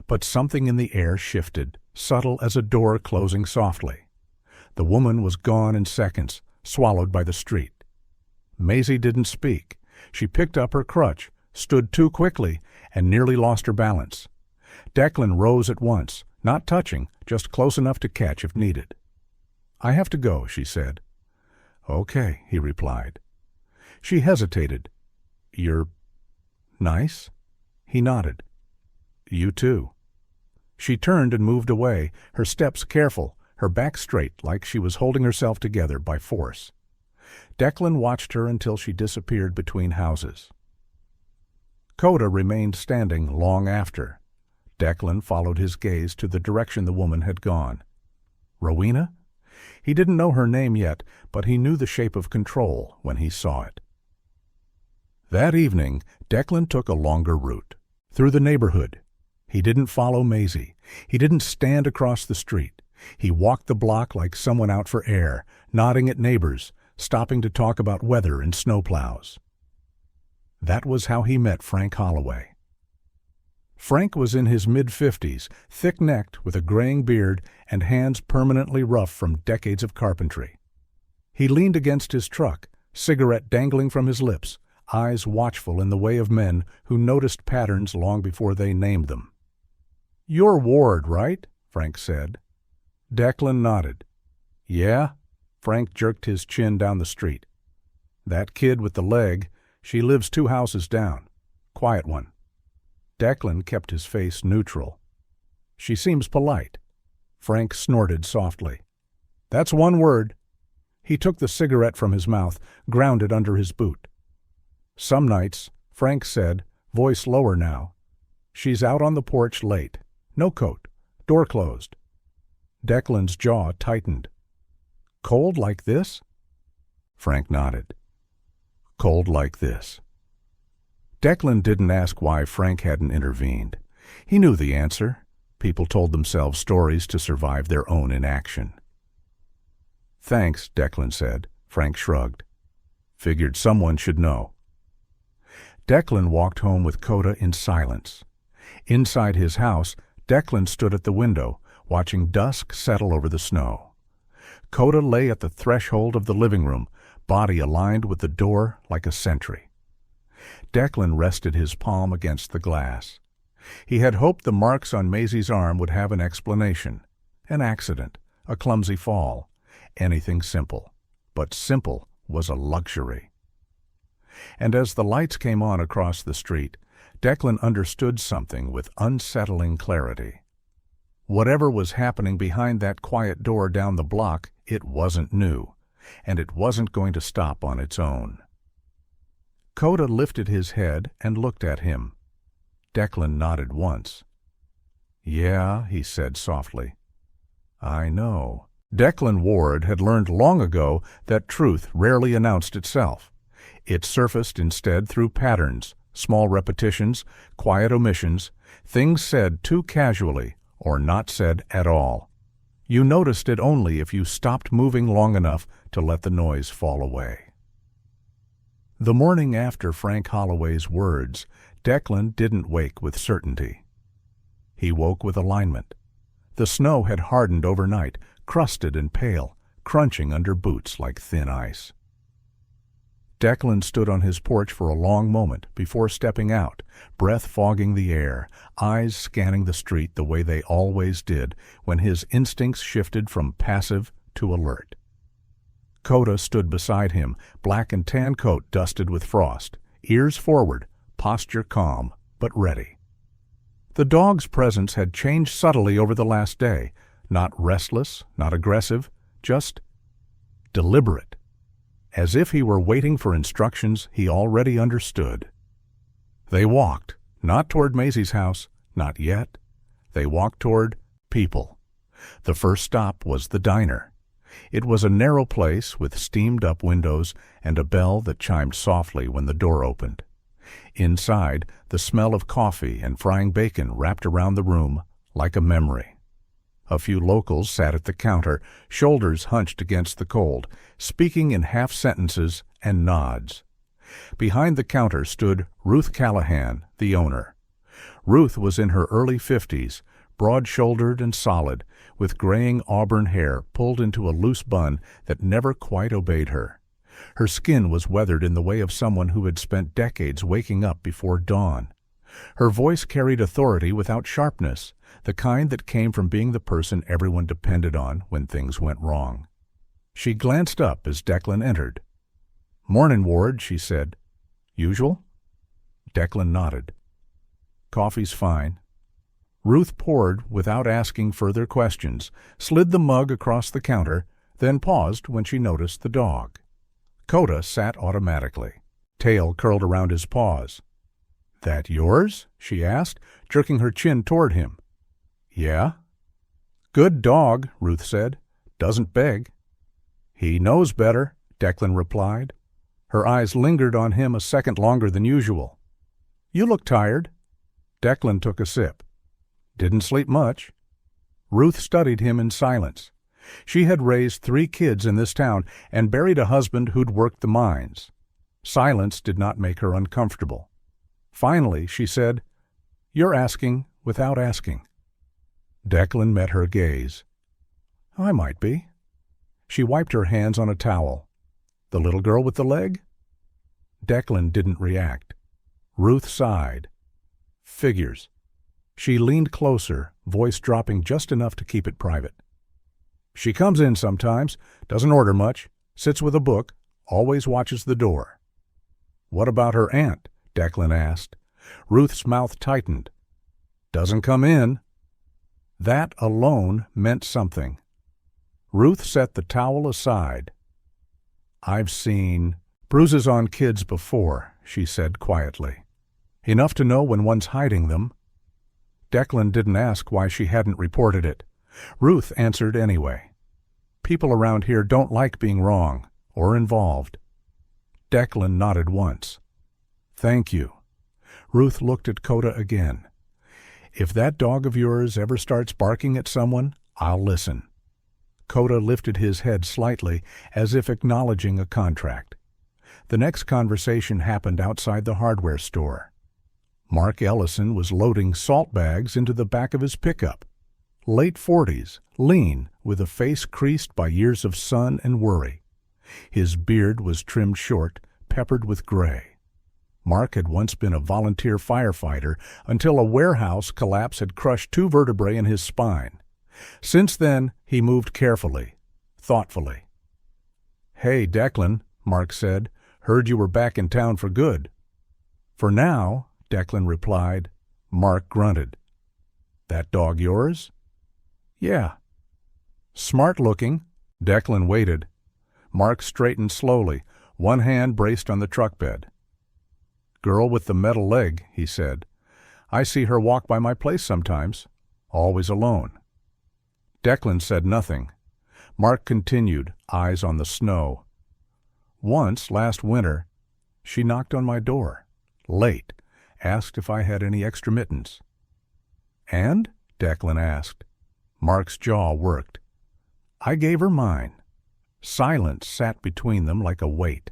but something in the air shifted, subtle as a door closing softly. The woman was gone in seconds, swallowed by the street. Maisie didn't speak. She picked up her crutch, stood too quickly, and nearly lost her balance. Declan rose at once, not touching, just close enough to catch if needed. "I have to go," she said. "Okay," he replied. She hesitated. "You're nice?" He nodded. "You too." She turned and moved away, her steps careful, her back straight like she was holding herself together by force. Declan watched her until she disappeared between houses. Coda remained standing long after. Declan followed his gaze to the direction the woman had gone. Rowena? He didn't know her name yet, but he knew the shape of control when he saw it. That evening, Declan took a longer route, through the neighborhood. He didn't follow Maisie. He didn't stand across the street. He walked the block like someone out for air, nodding at neighbors, stopping to talk about weather and snowplows. That was how he met Frank Holloway. Frank was in his mid-50s, thick-necked with a graying beard and hands permanently rough from decades of carpentry. He leaned against his truck, cigarette dangling from his lips, eyes watchful in the way of men who noticed patterns long before they named them. "You're Ward, right?" Frank said. Declan nodded. "Yeah?" Frank jerked his chin down the street. "That kid with the leg, she lives 2 houses down. Quiet one." Declan kept his face neutral. "She seems polite." Frank snorted softly. "That's one word." He took the cigarette from his mouth, ground it under his boot. "Some nights," Frank said, voice lower now, "she's out on the porch late. No coat. Door closed." Declan's jaw tightened. "Cold like this?" Frank nodded. "Cold like this." Declan didn't ask why Frank hadn't intervened. He knew the answer. People told themselves stories to survive their own inaction. "Thanks," Declan said. Frank shrugged. "Figured someone should know." Declan walked home with Coda in silence. Inside his house, Declan stood at the window, watching dusk settle over the snow. Coda lay at the threshold of the living room, body aligned with the door like a sentry. Declan rested his palm against the glass. He had hoped the marks on Maisie's arm would have an explanation. An accident, a clumsy fall, anything simple. But simple was a luxury. And as the lights came on across the street, Declan understood something with unsettling clarity. Whatever was happening behind that quiet door down the block, it wasn't new, and it wasn't going to stop on its own. Coda lifted his head and looked at him. Declan nodded once. "Yeah," he said softly. "I know." Declan Ward had learned long ago that truth rarely announced itself. It surfaced instead through patterns, small repetitions, quiet omissions, things said too casually or not said at all. You noticed it only if you stopped moving long enough to let the noise fall away. The morning after Frank Holloway's words, Declan didn't wake with certainty. He woke with alignment. The snow had hardened overnight, crusted and pale, crunching under boots like thin ice. Declan stood on his porch for a long moment before stepping out, breath fogging the air, eyes scanning the street the way they always did when his instincts shifted from passive to alert. Coda stood beside him, black and tan coat dusted with frost, ears forward, posture calm, but ready. The dog's presence had changed subtly over the last day, not restless, not aggressive, just deliberate, as if he were waiting for instructions he already understood. They walked, not toward Maisie's house, not yet. They walked toward people. The first stop was the diner. It was a narrow place with steamed-up windows and a bell that chimed softly when the door opened. Inside, the smell of coffee and frying bacon wrapped around the room like a memory. A few locals sat at the counter, shoulders hunched against the cold, speaking in half-sentences and nods. Behind the counter stood Ruth Callahan, the owner. Ruth was in her early 50s, broad-shouldered and solid, with graying auburn hair pulled into a loose bun that never quite obeyed her. Her skin was weathered in the way of someone who had spent decades waking up before dawn. Her voice carried authority without sharpness, the kind that came from being the person everyone depended on when things went wrong. She glanced up as Declan entered. "Mornin', Ward," she said. "Usual?" Declan nodded. "Coffee's fine." Ruth poured without asking further questions, slid the mug across the counter, then paused when she noticed the dog. Coda sat automatically, tail curled around his paws. "That yours?" she asked, jerking her chin toward him. "Yeah." "Good dog," Ruth said. "Doesn't beg." "He knows better," Declan replied. Her eyes lingered on him a second longer than usual. "You look tired." Declan took a sip. "Didn't sleep much." Ruth studied him in silence. She had raised 3 kids in this town and buried a husband who'd worked the mines. Silence did not make her uncomfortable. Finally, she said, "You're asking without asking." Declan met her gaze. "I might be." She wiped her hands on a towel. "The little girl with the leg?" Declan didn't react. Ruth sighed. "Figures." She leaned closer, voice dropping just enough to keep it private. "She comes in sometimes, doesn't order much, sits with a book, always watches the door." "What about her aunt?" Declan asked. Ruth's mouth tightened. "Doesn't come in." That alone meant something. Ruth set the towel aside. "I've seen bruises on kids before," she said quietly. "Enough to know when one's hiding them." Declan didn't ask why she hadn't reported it. Ruth answered anyway. "People around here don't like being wrong or involved." Declan nodded once. "Thank you." Ruth looked at Coda again. "If that dog of yours ever starts barking at someone, I'll listen." Coda lifted his head slightly, as if acknowledging a contract. The next conversation happened outside the hardware store. Mark Ellison was loading salt bags into the back of his pickup. Late 40s, lean, with a face creased by years of sun and worry. His beard was trimmed short, peppered with gray. Mark had once been a volunteer firefighter until a warehouse collapse had crushed 2 vertebrae in his spine. Since then, he moved carefully, thoughtfully. "Hey, Declan," Mark said, "heard you were back in town for good." "For now," Declan replied. Mark grunted. "That dog yours?" "Yeah." "Smart looking." Declan waited. Mark straightened slowly, one hand braced on the truck bed. "Girl with the metal leg," he said. "I see her walk by my place sometimes. Always alone." Declan said nothing. Mark continued, eyes on the snow. "Once, last winter, she knocked on my door. Late. Asked if I had any extra mittens." "And?" Declan asked. Mark's jaw worked. "I gave her mine." Silence sat between them like a weight.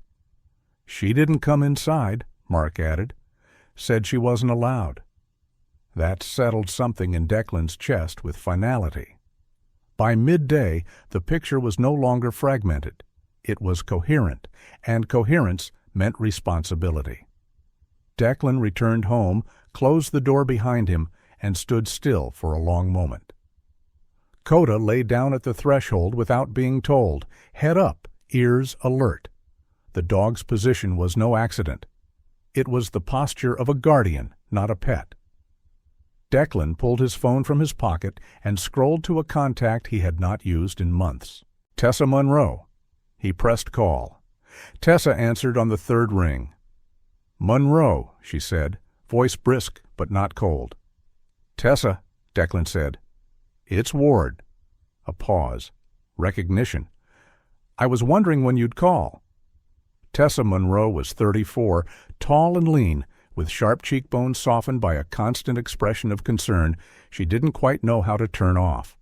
"She didn't come inside," Mark added. "Said she wasn't allowed." That settled something in Declan's chest with finality. By midday, the picture was no longer fragmented. It was coherent, and coherence meant responsibility. Declan returned home, closed the door behind him, and stood still for a long moment. Coda lay down at the threshold without being told, head up, ears alert. The dog's position was no accident. It was the posture of a guardian, not a pet. Declan pulled his phone from his pocket and scrolled to a contact he had not used in months. Tessa Monroe. He pressed call. Tessa answered on the 3rd ring. "Monroe," she said, voice brisk but not cold. "Tessa," Declan said. "It's Ward." A pause. Recognition. I was wondering when you'd call." Tessa Monroe was 34, tall and lean, with sharp cheekbones softened by a constant expression of concern she didn't quite know how to turn off.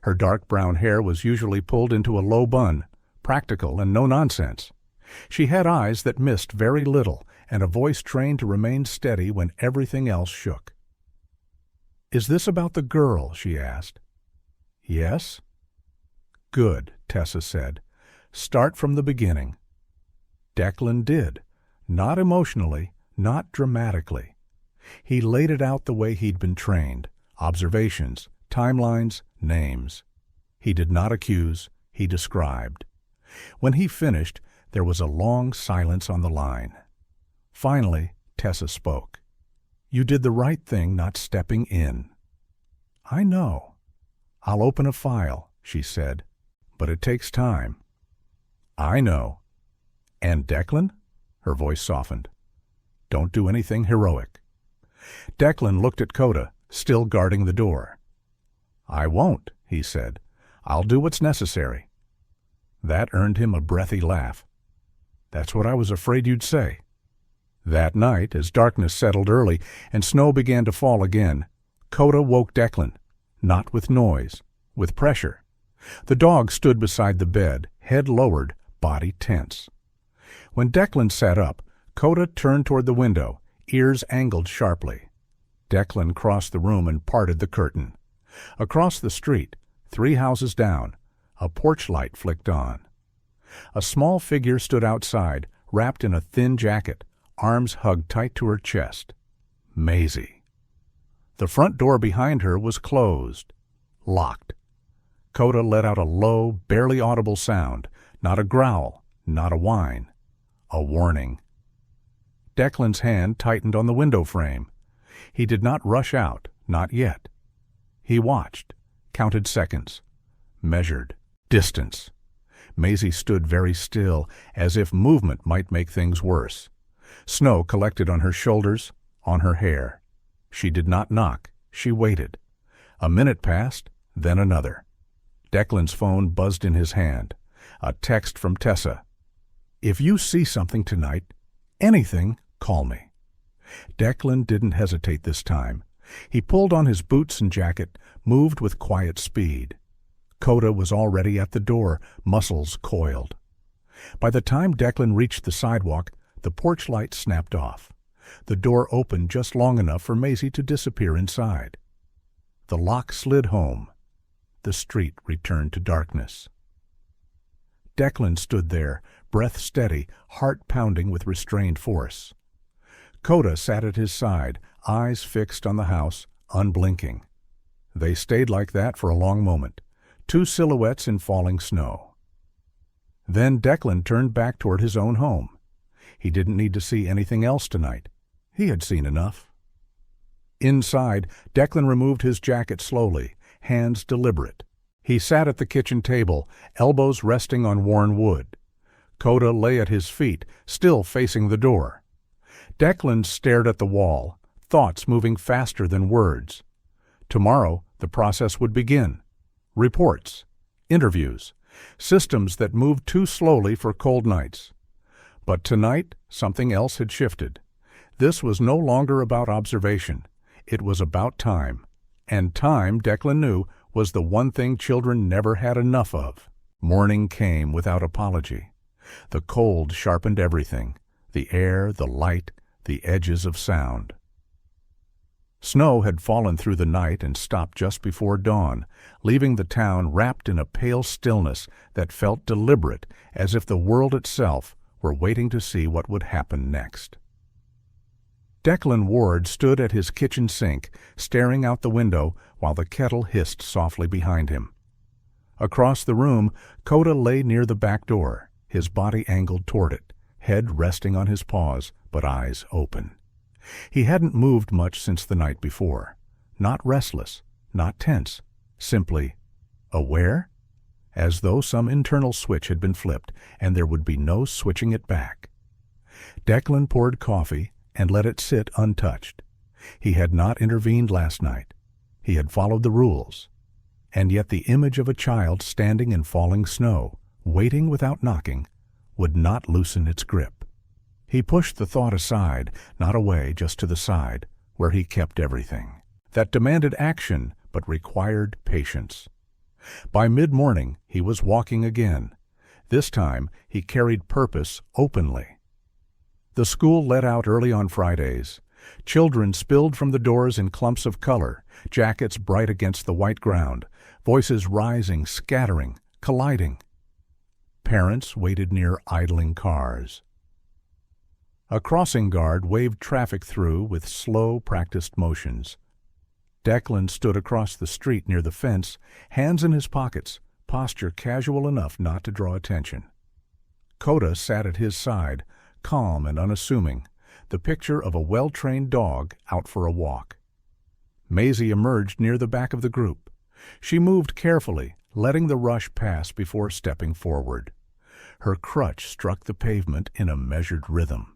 Her dark brown hair was usually pulled into a low bun, practical and no nonsense. She had eyes that missed very little and a voice trained to remain steady when everything else shook. "Is this about the girl?" she asked. "Yes." "Good," Tessa said. "Start from the beginning." Declan did, not emotionally, not dramatically. He laid it out the way he'd been trained, observations, timelines, names. He did not accuse, he described. When he finished, there was a long silence on the line. Finally, Tessa spoke. "You did the right thing not stepping in." "I know. I'll open a file," she said, "but it takes time." "I know. And Declan?" Her voice softened. "Don't do anything heroic." Declan looked at Coda, still guarding the door. "I won't," he said. "I'll do what's necessary." That earned him a breathy laugh. "That's what I was afraid you'd say." That night, as darkness settled early and snow began to fall again, Coda woke Declan, not with noise, with pressure. The dog stood beside the bed, head lowered, body tense. When Declan sat up, Coda turned toward the window, ears angled sharply. Declan crossed the room and parted the curtain. Across the street, 3 houses down, a porch light flicked on. A small figure stood outside, wrapped in a thin jacket, arms hugged tight to her chest. Maisie. The front door behind her was closed, locked. Coda let out a low, barely audible sound, not a growl, not a whine. A warning. Declan's hand tightened on the window frame. He did not rush out, not yet. He watched, counted seconds, measured distance. Maisie stood very still, as if movement might make things worse. Snow collected on her shoulders, on her hair. She did not knock. She waited. A minute passed, then another. Declan's phone buzzed in his hand. A text from Tessa. "If you see something tonight, anything, call me." Declan didn't hesitate this time. He pulled on his boots and jacket, moved with quiet speed. Coda was already at the door, muscles coiled. By the time Declan reached the sidewalk, the porch light snapped off. The door opened just long enough for Maisie to disappear inside. The lock slid home. The street returned to darkness. Declan stood there, breath steady, heart pounding with restrained force. Coda sat at his side, eyes fixed on the house, unblinking. They stayed like that for a long moment, 2 silhouettes in falling snow. Then Declan turned back toward his own home. He didn't need to see anything else tonight. He had seen enough. Inside, Declan removed his jacket slowly, hands deliberate. He sat at the kitchen table, elbows resting on worn wood. Coda lay at his feet, still facing the door. Declan stared at the wall, thoughts moving faster than words. Tomorrow, the process would begin. Reports, interviews, systems that moved too slowly for cold nights. But tonight, something else had shifted. This was no longer about observation. It was about time. And time, Declan knew, was the one thing children never had enough of. Morning came without apology. The cold sharpened everything, the air, the light, the edges of sound. Snow had fallen through the night and stopped just before dawn, leaving the town wrapped in a pale stillness that felt deliberate, as if the world itself were waiting to see what would happen next. Declan Ward stood at his kitchen sink, staring out the window while the kettle hissed softly behind him. Across the room, Coda lay near the back door, his body angled toward it, head resting on his paws, but eyes open. He hadn't moved much since the night before. Not restless, not tense, simply aware, as though some internal switch had been flipped and there would be no switching it back. Declan poured coffee and let it sit untouched. He had not intervened last night. He had followed the rules. And yet the image of a child standing in falling snow waiting without knocking, would not loosen its grip. He pushed the thought aside, not away, just to the side, where he kept everything. That demanded action, but required patience. By mid-morning, he was walking again. This time, he carried purpose openly. The school let out early on Fridays. Children spilled from the doors in clumps of color, jackets bright against the white ground, voices rising, scattering, colliding. Parents waited near idling cars. A crossing guard waved traffic through with slow, practiced motions. Declan stood across the street near the fence, hands in his pockets, posture casual enough not to draw attention. Coda sat at his side, calm and unassuming, the picture of a well-trained dog out for a walk. Maisie emerged near the back of the group. She moved carefully, letting the rush pass before stepping forward. Her crutch struck the pavement in a measured rhythm.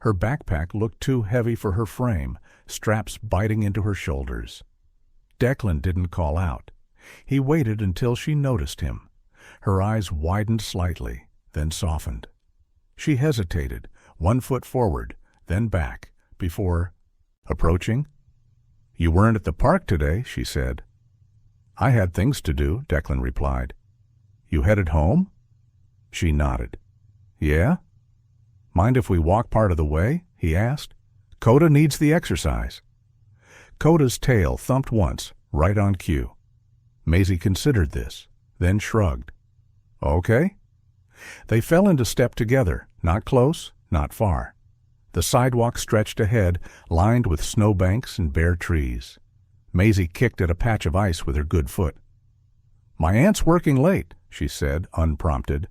Her backpack looked too heavy for her frame, straps biting into her shoulders. Declan didn't call out. He waited until she noticed him. Her eyes widened slightly, then softened. She hesitated, 1 foot forward, then back, before approaching. "You weren't at the park today," she said. "I had things to do," Declan replied. "You headed home?" She nodded. "Yeah? Mind if we walk part of the way?" he asked. "Coda needs the exercise." Coda's tail thumped once, right on cue. Maisie considered this, then shrugged. "Okay." They fell into step together, not close, not far. The sidewalk stretched ahead, lined with snowbanks and bare trees. Maisie kicked at a patch of ice with her good foot. "My aunt's working late," she said, unprompted.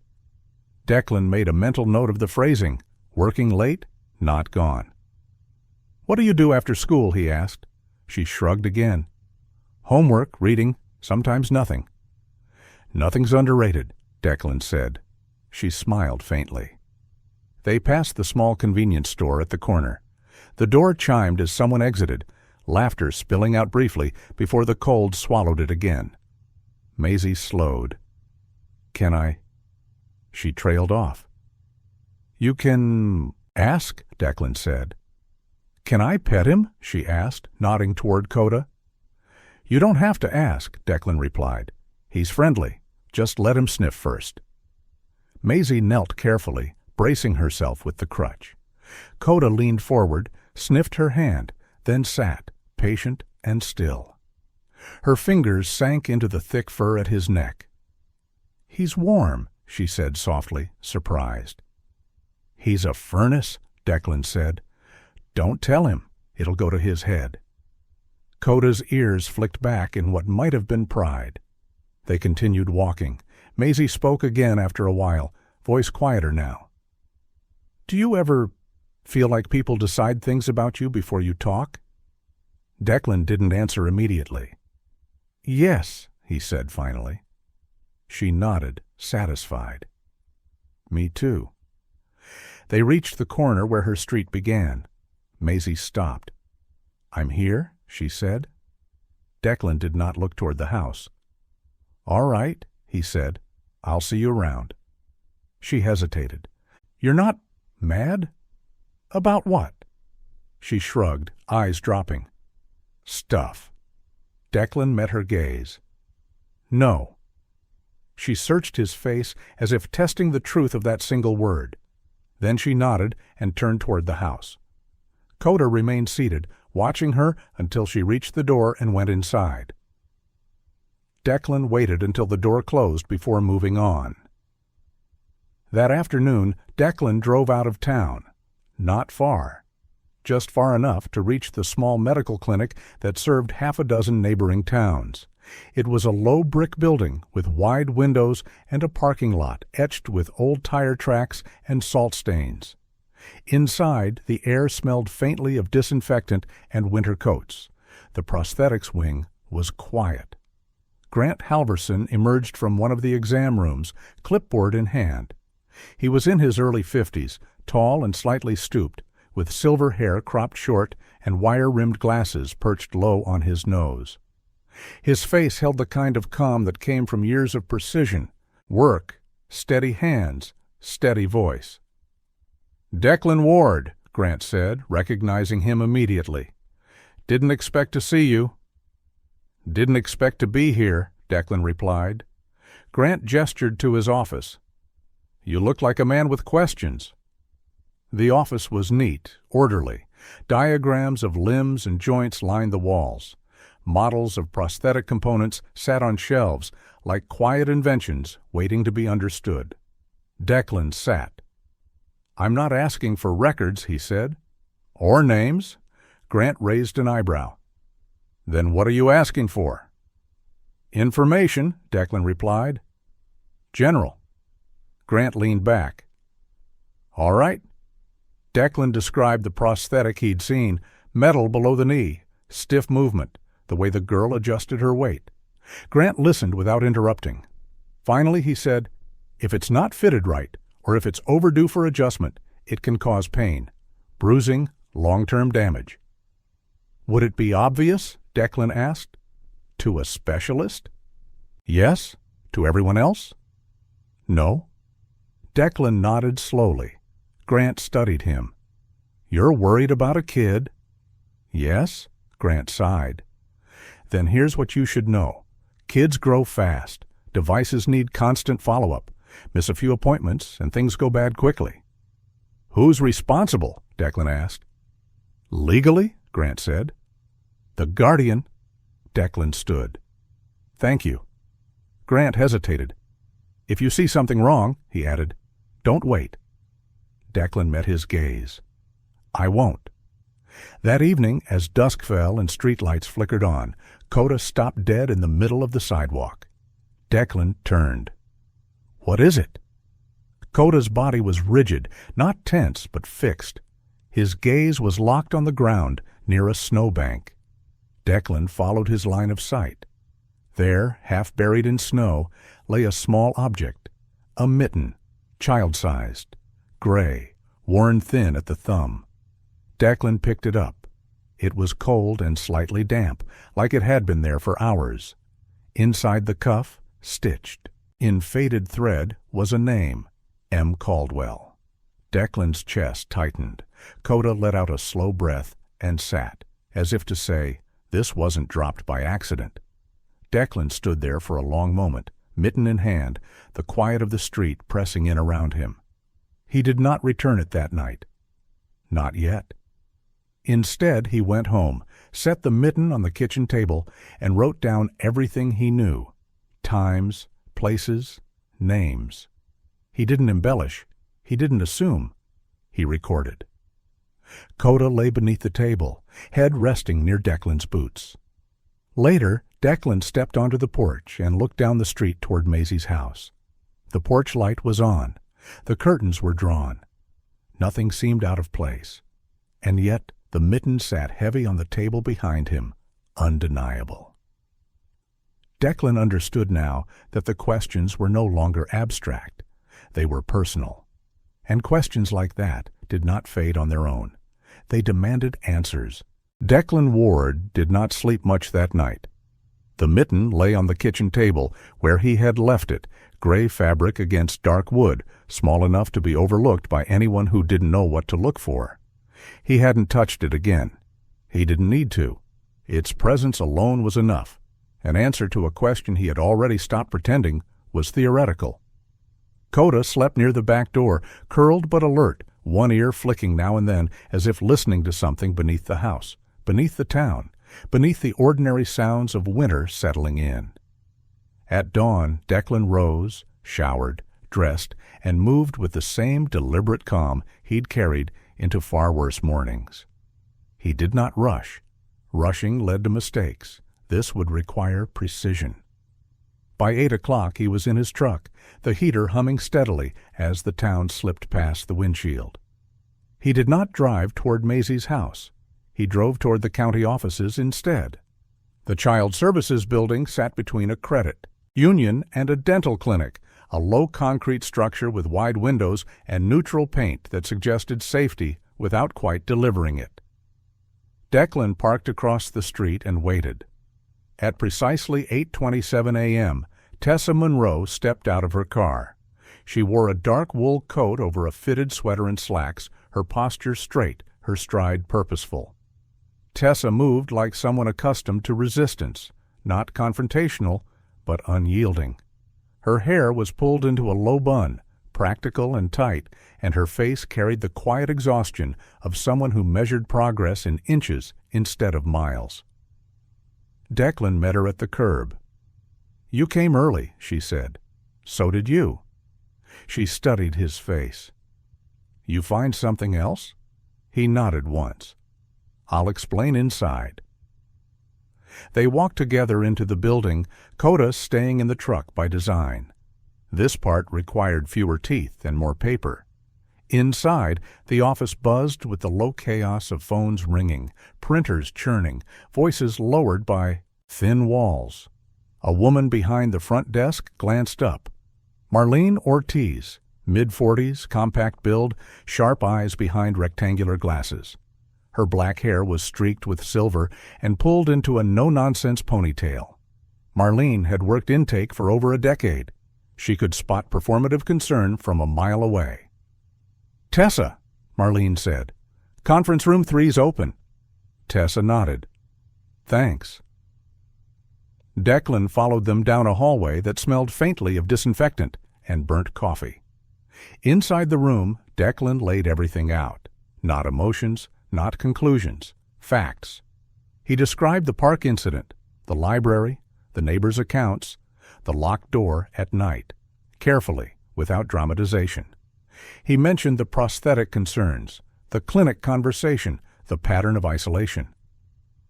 Declan made a mental note of the phrasing, working late, not gone. "What do you do after school?" he asked. She shrugged again. "Homework, reading, sometimes nothing." "Nothing's underrated," Declan said. She smiled faintly. They passed the small convenience store at the corner. The door chimed as someone exited, laughter spilling out briefly before the cold swallowed it again. Maisie slowed. "Can I?" She trailed off. "You can ask," Declan said. "Can I pet him?" she asked, nodding toward Coda. "You don't have to ask," Declan replied. "He's friendly. Just let him sniff first." Maisie knelt carefully, bracing herself with the crutch. Coda leaned forward, sniffed her hand, then sat, patient and still. Her fingers sank into the thick fur at his neck. "He's warm," she said softly, surprised. "He's a furnace," Declan said. "Don't tell him. It'll go to his head." Coda's ears flicked back in what might have been pride. They continued walking. Maisie spoke again after a while, voice quieter now. "Do you ever feel like people decide things about you before you talk?" Declan didn't answer immediately. "Yes," he said finally. She nodded, satisfied. "Me too." They reached the corner where her street began. Maisie stopped. "I'm here," she said. Declan did not look toward the house. "All right," he said. "I'll see you around." She hesitated. "You're not mad? About what?" She shrugged, eyes dropping. "Stuff." Declan met her gaze. "No." She searched his face as if testing the truth of that single word. Then she nodded and turned toward the house. Coda remained seated, watching her until she reached the door and went inside. Declan waited until the door closed before moving on. That afternoon, Declan drove out of town. Not far. Just far enough to reach the small medical clinic that served half a dozen neighboring towns. It was a low brick building with wide windows and a parking lot etched with old tire tracks and salt stains. Inside, the air smelled faintly of disinfectant and winter coats. The prosthetics wing was quiet. Grant Halverson emerged from one of the exam rooms, clipboard in hand. He was in his early 50s, tall and slightly stooped, with silver hair cropped short and wire-rimmed glasses perched low on his nose. His face held the kind of calm that came from years of precision, work, steady hands, steady voice. "Declan Ward," Grant said, recognizing him immediately. "Didn't expect to see you." "Didn't expect to be here," Declan replied. Grant gestured to his office. "You look like a man with questions." The office was neat, orderly. Diagrams of limbs and joints lined the walls. Models of prosthetic components sat on shelves like quiet inventions waiting to be understood. Declan sat. "I'm not asking for records," he said. "Or names." Grant raised an eyebrow. "Then what are you asking for?" "Information," Declan replied. "General." Grant leaned back. "All right." Declan described the prosthetic he'd seen, metal below the knee, stiff movement, the way the girl adjusted her weight. Grant listened without interrupting. Finally he said, "If it's not fitted right, or if it's overdue for adjustment, it can cause pain, bruising, long-term damage." "Would it be obvious?" Declan asked. "To a specialist?" "Yes." "To everyone else?" "No." Declan nodded slowly. Grant studied him. "You're worried about a kid?" "Yes." Grant sighed. "Then here's what you should know. Kids grow fast. Devices need constant follow-up. Miss a few appointments, and things go bad quickly." "Who's responsible?" Declan asked. "Legally?" Grant said. "The guardian." Declan stood. "Thank you." Grant hesitated. "If you see something wrong," he added, "don't wait." Declan met his gaze. "I won't." That evening, as dusk fell and streetlights flickered on, Coda stopped dead in the middle of the sidewalk. Declan turned. "What is it?" Coda's body was rigid, not tense, but fixed. His gaze was locked on the ground near a snowbank. Declan followed his line of sight. There, half buried in snow, lay a small object, a mitten, child-sized, gray, worn thin at the thumb. Declan picked it up. It was cold and slightly damp, like it had been there for hours. Inside the cuff, stitched, in faded thread, was a name, M. Caldwell. Declan's chest tightened. Coda let out a slow breath and sat, as if to say, this wasn't dropped by accident. Declan stood there for a long moment, mitten in hand, the quiet of the street pressing in around him. He did not return it that night. Not yet. Instead, he went home, set the mitten on the kitchen table, and wrote down everything he knew. Times, places, names. He didn't embellish. He didn't assume. He recorded. Coda lay beneath the table, head resting near Declan's boots. Later, Declan stepped onto the porch and looked down the street toward Maisie's house. The porch light was on. The curtains were drawn. Nothing seemed out of place. And yet the mitten sat heavy on the table behind him, undeniable. Declan understood now that the questions were no longer abstract. They were personal. And questions like that did not fade on their own. They demanded answers. Declan Ward did not sleep much that night. The mitten lay on the kitchen table where he had left it, gray fabric against dark wood, small enough to be overlooked by anyone who didn't know what to look for. He hadn't touched it again. He didn't need to. Its presence alone was enough. An answer to a question he had already stopped pretending was theoretical. Coda slept near the back door, curled but alert, one ear flicking now and then as if listening to something beneath the house, beneath the town, beneath the ordinary sounds of winter settling in. At dawn, Declan rose, showered, dressed, and moved with the same deliberate calm he'd carried into far worse mornings. He did not rush. Rushing led to mistakes. This would require precision. By 8 o'clock he was in his truck, the heater humming steadily as the town slipped past the windshield. He did not drive toward Maisie's house. He drove toward the county offices instead. The Child Services building sat between a credit union and a dental clinic, a low concrete structure with wide windows and neutral paint that suggested safety without quite delivering it. Declan parked across the street and waited. At precisely 8:27 a.m., Tessa Monroe stepped out of her car. She wore a dark wool coat over a fitted sweater and slacks, her posture straight, her stride purposeful. Tessa moved like someone accustomed to resistance, not confrontational, but unyielding. Her hair was pulled into a low bun, practical and tight, and her face carried the quiet exhaustion of someone who measured progress in inches instead of miles. Declan met her at the curb. "You came early," she said. "So did you." She studied his face. "You find something else?" He nodded once. "I'll explain inside." They walked together into the building, Coda staying in the truck by design. This part required fewer teeth and more paper. Inside, the office buzzed with the low chaos of phones ringing, printers churning, voices lowered by thin walls. A woman behind the front desk glanced up. Marlene Ortiz, mid-40s, compact build, sharp eyes behind rectangular glasses. Her black hair was streaked with silver and pulled into a no-nonsense ponytail. Marlene had worked intake for over a decade. She could spot performative concern from a mile away. "Tessa," Marlene said. "Conference room 3's open." Tessa nodded. "Thanks." Declan followed them down a hallway that smelled faintly of disinfectant and burnt coffee. Inside the room, Declan laid everything out. Not emotions, not conclusions, facts. He described the park incident, the library, the neighbors' accounts, the locked door at night, carefully, without dramatization. He mentioned the prosthetic concerns, the clinic conversation, the pattern of isolation.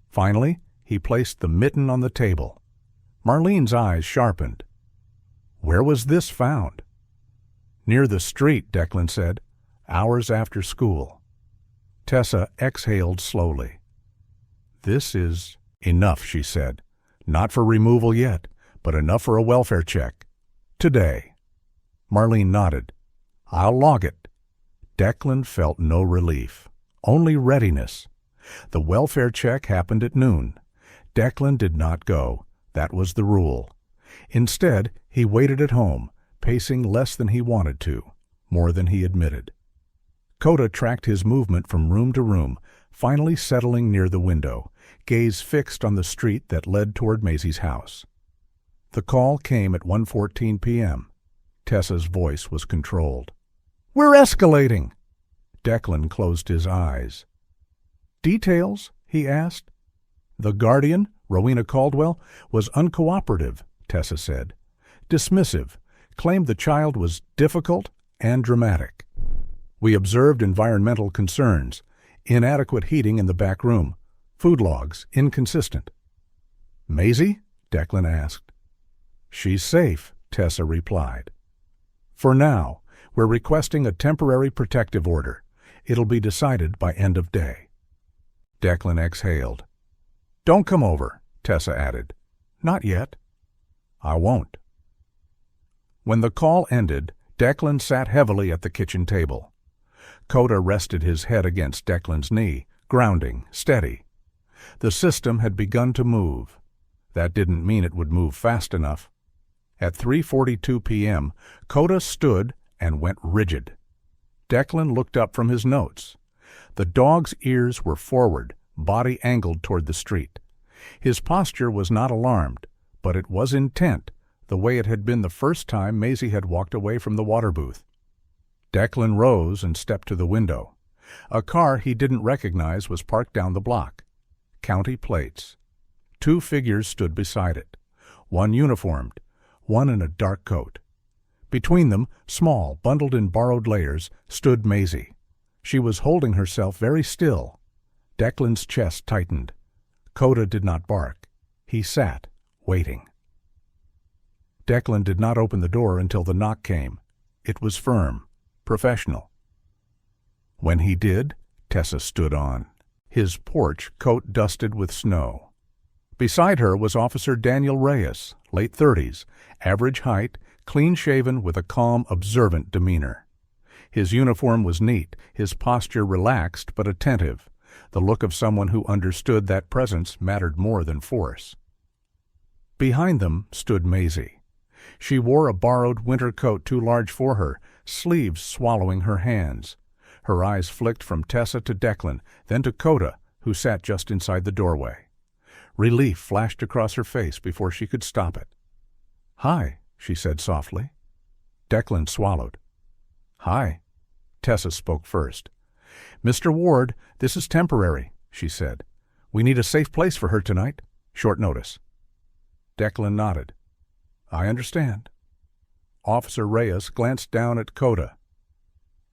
Finally, he placed the mitten on the table. Marlene's eyes sharpened. "Where was this found?" "Near the street," Declan said, "hours after school." Tessa exhaled slowly. "This is enough," she said. "Not for removal yet, but enough for a welfare check. Today." Marlene nodded. "I'll log it." Declan felt no relief, only readiness. The welfare check happened at noon. Declan did not go. That was the rule. Instead, he waited at home, pacing less than he wanted to, more than he admitted. Coda tracked his movement from room to room, finally settling near the window, gaze fixed on the street that led toward Maisie's house. The call came at 1:14 p.m. Tessa's voice was controlled. "We're escalating!" Declan closed his eyes. "Details?" he asked. "The Guardian, Rowena Caldwell, was uncooperative," Tessa said. "Dismissive, claimed the child was difficult and dramatic. We observed environmental concerns, inadequate heating in the back room, food logs inconsistent." "Maisie?" Declan asked. "She's safe," Tessa replied. "For now, we're requesting a temporary protective order. It'll be decided by end of day." Declan exhaled. "Don't come over," Tessa added. "Not yet." "I won't." When the call ended, Declan sat heavily at the kitchen table. Coda rested his head against Declan's knee, grounding, steady. The system had begun to move. That didn't mean it would move fast enough. At 3:42 p.m., Coda stood and went rigid. Declan looked up from his notes. The dog's ears were forward, body angled toward the street. His posture was not alarmed, but it was intent, the way it had been the first time Maisie had walked away from the water booth. Declan rose and stepped to the window. A car he didn't recognize was parked down the block. County plates. 2 figures stood beside it, one uniformed, one in a dark coat. Between them, small, bundled in borrowed layers, stood Maisie. She was holding herself very still. Declan's chest tightened. Coda did not bark. He sat, waiting. Declan did not open the door until the knock came. It was firm, professional. When he did, Tessa stood on, his porch coat dusted with snow. Beside her was Officer Daniel Reyes, late 30s, average height, clean-shaven with a calm, observant demeanor. His uniform was neat, his posture relaxed but attentive, the look of someone who understood that presence mattered more than force. Behind them stood Maisie. She wore a borrowed winter coat too large for her, sleeves swallowing her hands. Her eyes flicked from Tessa to Declan, then to Coda, who sat just inside the doorway. Relief flashed across her face before she could stop it. "Hi," she said softly. Declan swallowed. "Hi." Tessa spoke first. "Mr. Ward, this is temporary," she said. "We need a safe place for her tonight. Short notice." Declan nodded. "I understand." Officer Reyes glanced down at Coda.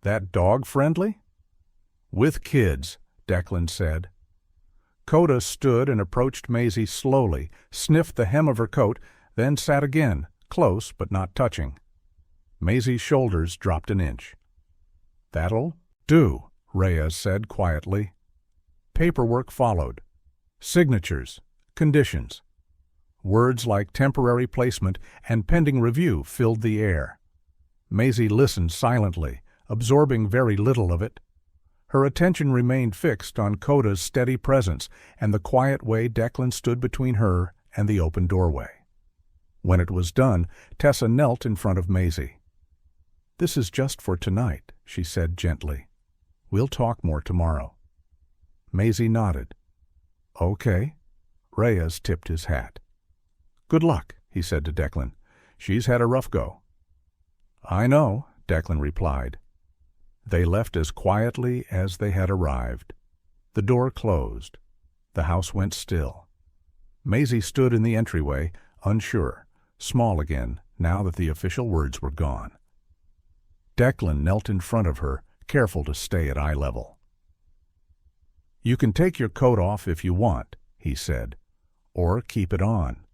"That dog friendly?" "With kids," Declan said. Coda stood and approached Maisie slowly, sniffed the hem of her coat, then sat again, close but not touching. Maisie's shoulders dropped an inch. "That'll do," Reyes said quietly. Paperwork followed. Signatures, conditions. Words like temporary placement and pending review filled the air. Maisie listened silently, absorbing very little of it. Her attention remained fixed on Coda's steady presence and the quiet way Declan stood between her and the open doorway. When it was done, Tessa knelt in front of Maisie. "This is just for tonight," she said gently. "We'll talk more tomorrow." Maisie nodded. "Okay." Reyes tipped his hat. "Good luck," he said to Declan. "She's had a rough go." "I know," Declan replied. They left as quietly as they had arrived. The door closed. The house went still. Maisie stood in the entryway, unsure, small again, now that the official words were gone. Declan knelt in front of her, careful to stay at eye level. "You can take your coat off if you want," he said, "or keep it on."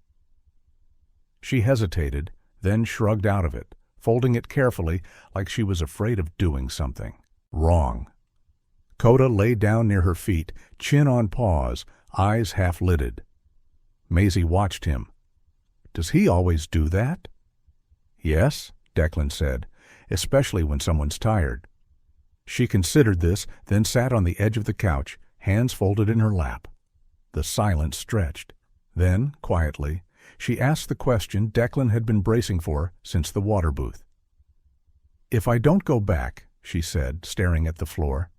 She hesitated, then shrugged out of it, folding it carefully like she was afraid of doing something wrong. Coda lay down near her feet, chin on paws, eyes half-lidded. Maisie watched him. "Does he always do that?" "Yes," Declan said, "especially when someone's tired." She considered this, then sat on the edge of the couch, hands folded in her lap. The silence stretched. Then, quietly, she asked the question Declan had been bracing for since the water booth. "If I don't go back," she said, staring at the floor,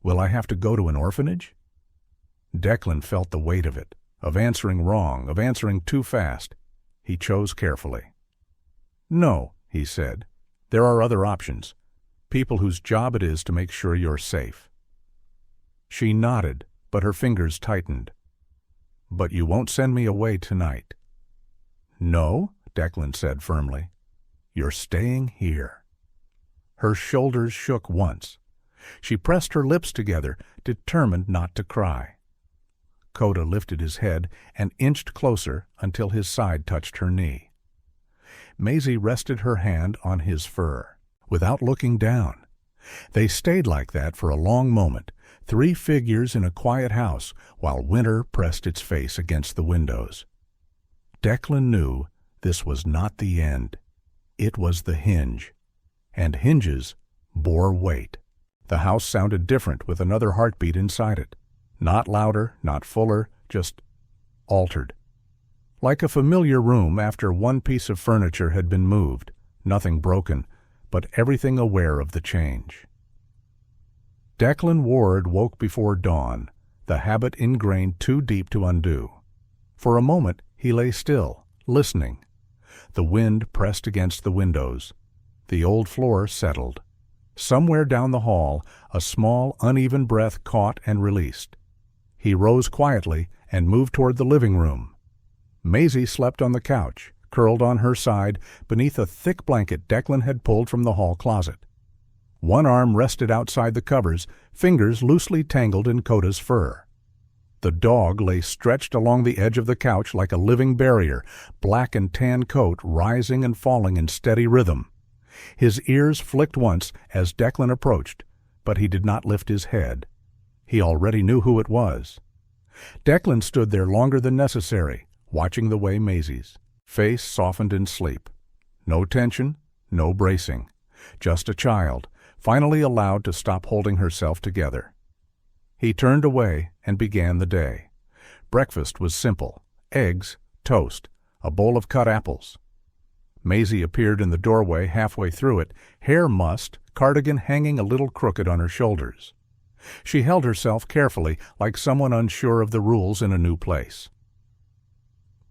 "will I have to go to an orphanage?" Declan felt the weight of it, of answering wrong, of answering too fast. He chose carefully. "No," he said. "There are other options. People whose job it is to make sure you're safe." She nodded, but her fingers tightened. "But you won't send me away tonight." "No," Declan said firmly. "You're staying here." Her shoulders shook once. She pressed her lips together, determined not to cry. Coda lifted his head and inched closer until his side touched her knee. Maisie rested her hand on his fur, without looking down. They stayed like that for a long moment, three figures in a quiet house, while winter pressed its face against the windows. Declan knew this was not the end. It was the hinge. And hinges bore weight. The house sounded different with another heartbeat inside it. Not louder, not fuller, just altered. Like a familiar room after one piece of furniture had been moved, nothing broken, but everything aware of the change. Declan Ward woke before dawn, the habit ingrained too deep to undo. For a moment he lay still, listening. The wind pressed against the windows. The old floor settled. Somewhere down the hall, a small, uneven breath caught and released. He rose quietly and moved toward the living room. Maisie slept on the couch, curled on her side, beneath a thick blanket Declan had pulled from the hall closet. One arm rested outside the covers, fingers loosely tangled in Coda's fur. The dog lay stretched along the edge of the couch like a living barrier, black and tan coat rising and falling in steady rhythm. His ears flicked once as Declan approached, but he did not lift his head. He already knew who it was. Declan stood there longer than necessary, watching the way Maisie's face softened in sleep. No tension, no bracing. Just a child, finally allowed to stop holding herself together. He turned away and began the day. Breakfast was simple: eggs, toast, a bowl of cut apples. Maisie appeared in the doorway halfway through it, hair mussed, cardigan hanging a little crooked on her shoulders. She held herself carefully, like someone unsure of the rules in a new place.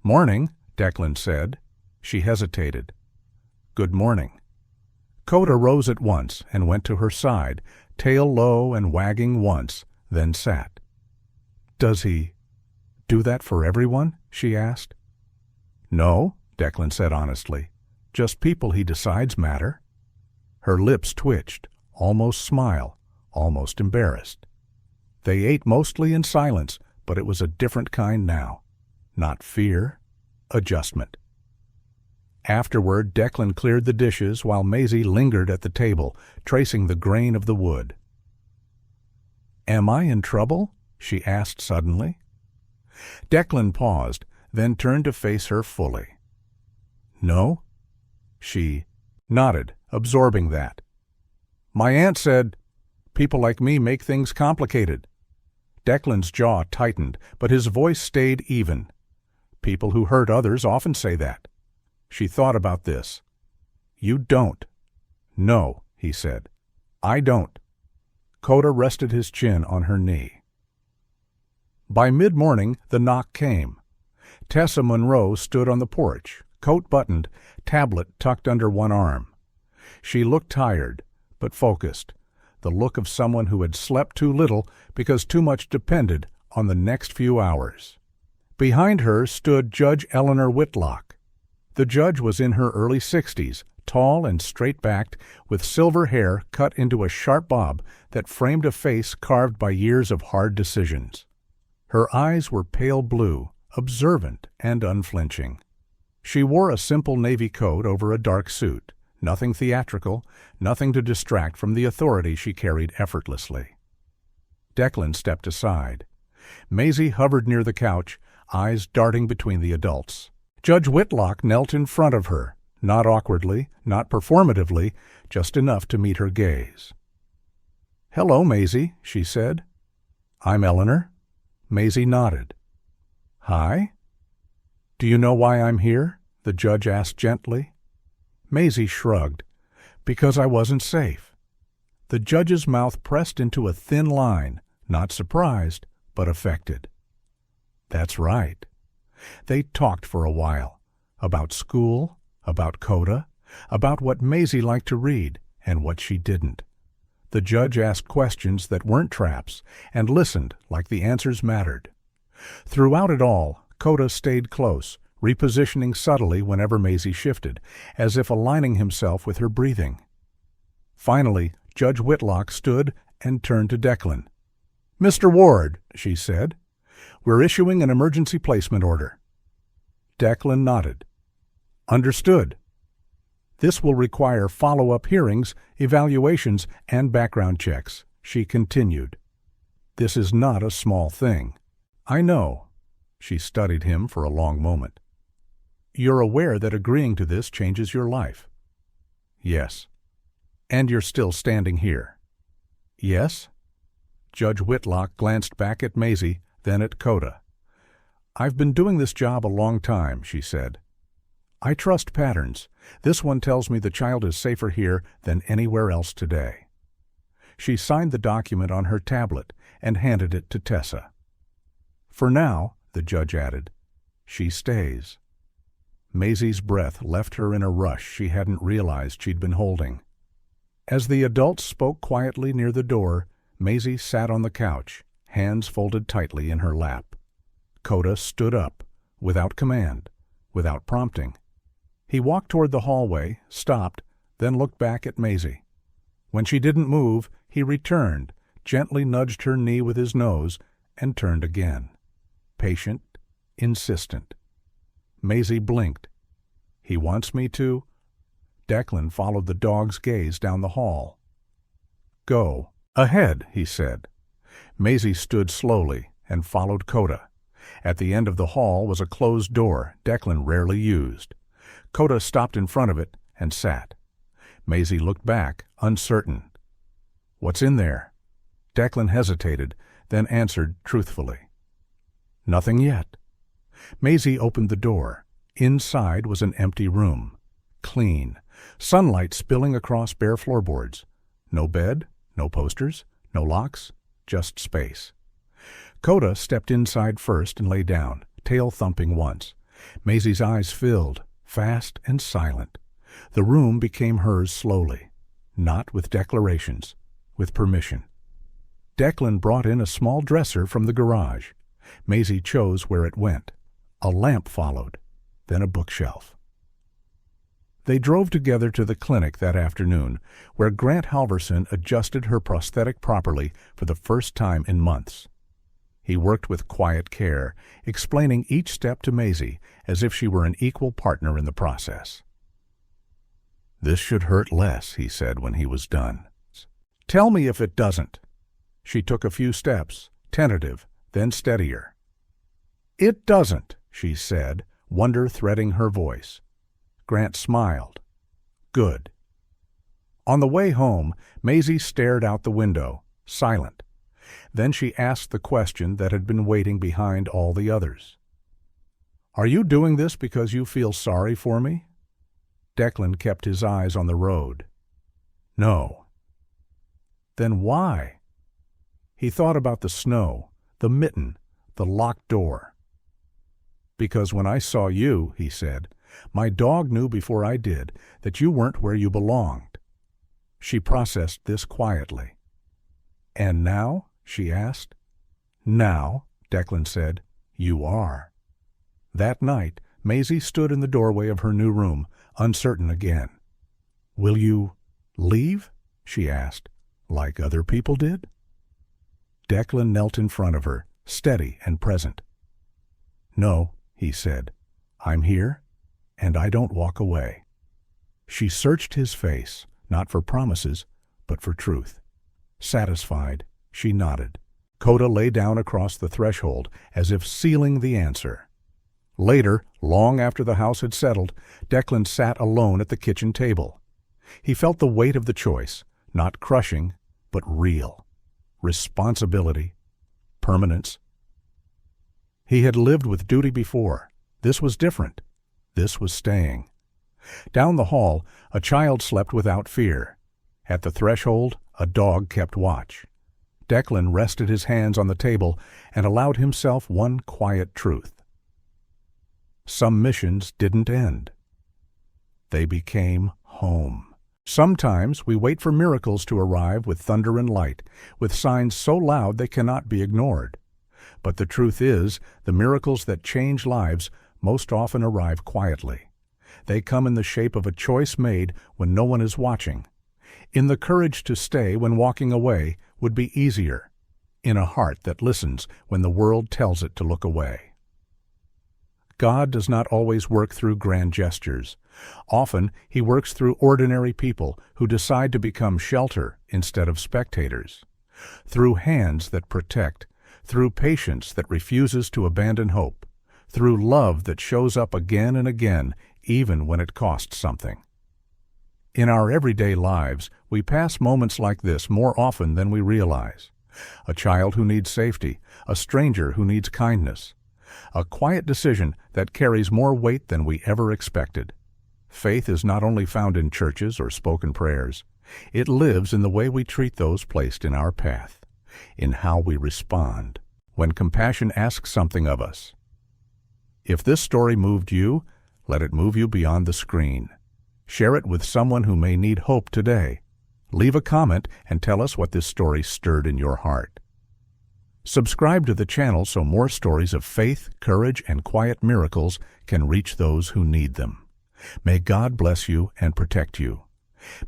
"Morning," Declan said. She hesitated. "Good morning." Coda rose at once and went to her side, tail low and wagging once, then sat. "Does he do that for everyone?" she asked. "No," Declan said honestly. "Just people he decides matter." Her lips twitched, almost smile, almost embarrassed. They ate mostly in silence, but it was a different kind now. Not fear, adjustment. Afterward, Declan cleared the dishes while Maisie lingered at the table, tracing the grain of the wood. "Am I in trouble?" she asked suddenly. Declan paused, then turned to face her fully. "No?" She nodded, absorbing that. "My aunt said, people like me make things complicated." Declan's jaw tightened, but his voice stayed even. "People who hurt others often say that." She thought about this. "You don't." "No," he said. "I don't." Coda rested his chin on her knee. By mid-morning, the knock came. Tessa Monroe stood on the porch, coat buttoned, tablet tucked under one arm. She looked tired, but focused, the look of someone who had slept too little because too much depended on the next few hours. Behind her stood Judge Eleanor Whitlock. The judge was in her early 60s, tall and straight-backed, with silver hair cut into a sharp bob that framed a face carved by years of hard decisions. Her eyes were pale blue, observant and unflinching. She wore a simple navy coat over a dark suit, nothing theatrical, nothing to distract from the authority she carried effortlessly. Declan stepped aside. Maisie hovered near the couch, eyes darting between the adults. Judge Whitlock knelt in front of her, not awkwardly, not performatively, just enough to meet her gaze. "Hello, Maisie," she said. "I'm Eleanor." Maisie nodded. "Hi?" "Do you know why I'm here?" the judge asked gently. Maisie shrugged. "Because I wasn't safe." The judge's mouth pressed into a thin line, not surprised, but affected. "That's right." They talked for a while, about school, about Coda, about what Maisie liked to read and what she didn't. The judge asked questions that weren't traps and listened like the answers mattered. Throughout it all, Coda stayed close, repositioning subtly whenever Maisie shifted, as if aligning himself with her breathing. Finally, Judge Whitlock stood and turned to Declan. "Mr. Ward," she said, "we're issuing an emergency placement order." Declan nodded. "Understood. This will require follow-up hearings, evaluations, and background checks," she continued. "This is not a small thing. I know." She studied him for a long moment. "You're aware that agreeing to this changes your life?" "Yes." "And you're still standing here?" "Yes." Judge Whitlock glanced back at Maisie, then at Coda. "I've been doing this job a long time," she said. "I trust patterns. This one tells me the child is safer here than anywhere else today." She signed the document on her tablet and handed it to Tessa. "For now," the judge added, "she stays." Maisie's breath left her in a rush she hadn't realized she'd been holding. As the adults spoke quietly near the door, Maisie sat on the couch, hands folded tightly in her lap. Coda stood up, without command, without prompting. He walked toward the hallway, stopped, then looked back at Maisie. When she didn't move, he returned, gently nudged her knee with his nose, and turned again. Patient, insistent. Maisie blinked. "He wants me to?" Declan followed the dog's gaze down the hall. "Go. Ahead," he said. Maisie stood slowly and followed Coda. At the end of the hall was a closed door Declan rarely used. Coda stopped in front of it and sat. Maisie looked back, uncertain. "What's in there?" Declan hesitated, then answered truthfully. "Nothing yet." Maisie opened the door. Inside was an empty room. clean, sunlight spilling across bare floorboards. No bed, no posters, no locks, just space. Coda stepped inside first and lay down, tail thumping once. Maisie's eyes filled, fast and silent. The room became hers slowly, not with declarations, with permission. Declan brought in a small dresser from the garage. Maisie chose where it went. A lamp followed, then a bookshelf. They drove together to the clinic that afternoon, where Grant Halverson adjusted her prosthetic properly for the first time in months. He worked with quiet care, explaining each step to Maisie as if she were an equal partner in the process. "This should hurt less," he said when he was done. "Tell me if it doesn't." She took a few steps, tentative, then steadier. "It doesn't," she said, wonder threading her voice. Grant smiled. "Good." On the way home, Maisie stared out the window, silent. Then she asked the question that had been waiting behind all the others. "Are you doing this because you feel sorry for me?" Declan kept his eyes on the road. "No." "Then why?" He thought about the snow, the mitten, the locked door. "Because when I saw you," he said, "my dog knew before I did that you weren't where you belonged." She processed this quietly. "And now?" she asked. "Now," Declan said, "you are." That night, Maisie stood in the doorway of her new room, uncertain again. "Will you leave?" she asked, "like other people did?" Declan knelt in front of her, steady and present. "No," he said, "I'm here, and I don't walk away." She searched his face, not for promises, but for truth. Satisfied, she nodded. Coda lay down across the threshold, as if sealing the answer. Later, long after the house had settled, Declan sat alone at the kitchen table. He felt the weight of the choice, not crushing, but real. Responsibility, permanence. He had lived with duty before. This was different. This was staying. Down the hall, a child slept without fear. At the threshold, a dog kept watch. Declan rested his hands on the table and allowed himself one quiet truth. Some missions didn't end. They became home. Sometimes we wait for miracles to arrive with thunder and light, with signs so loud they cannot be ignored. But the truth is, the miracles that change lives most often arrive quietly. They come in the shape of a choice made when no one is watching. In the courage to stay when walking away would be easier. In a heart that listens when the world tells it to look away. God does not always work through grand gestures. Often, He works through ordinary people who decide to become shelter instead of spectators. Through hands that protect, through patience that refuses to abandon hope, through love that shows up again and again, even when it costs something. In our everyday lives, we pass moments like this more often than we realize. A child who needs safety, a stranger who needs kindness. A quiet decision that carries more weight than we ever expected. Faith is not only found in churches or spoken prayers. It lives in the way we treat those placed in our path, in how we respond when compassion asks something of us. If this story moved you, let it move you beyond the screen. Share it with someone who may need hope today. Leave a comment and tell us what this story stirred in your heart. Subscribe to the channel so more stories of faith, courage, and quiet miracles can reach those who need them. May God bless you and protect you.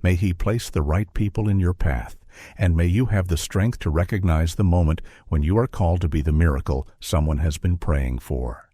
May He place the right people in your path, and may you have the strength to recognize the moment when you are called to be the miracle someone has been praying for.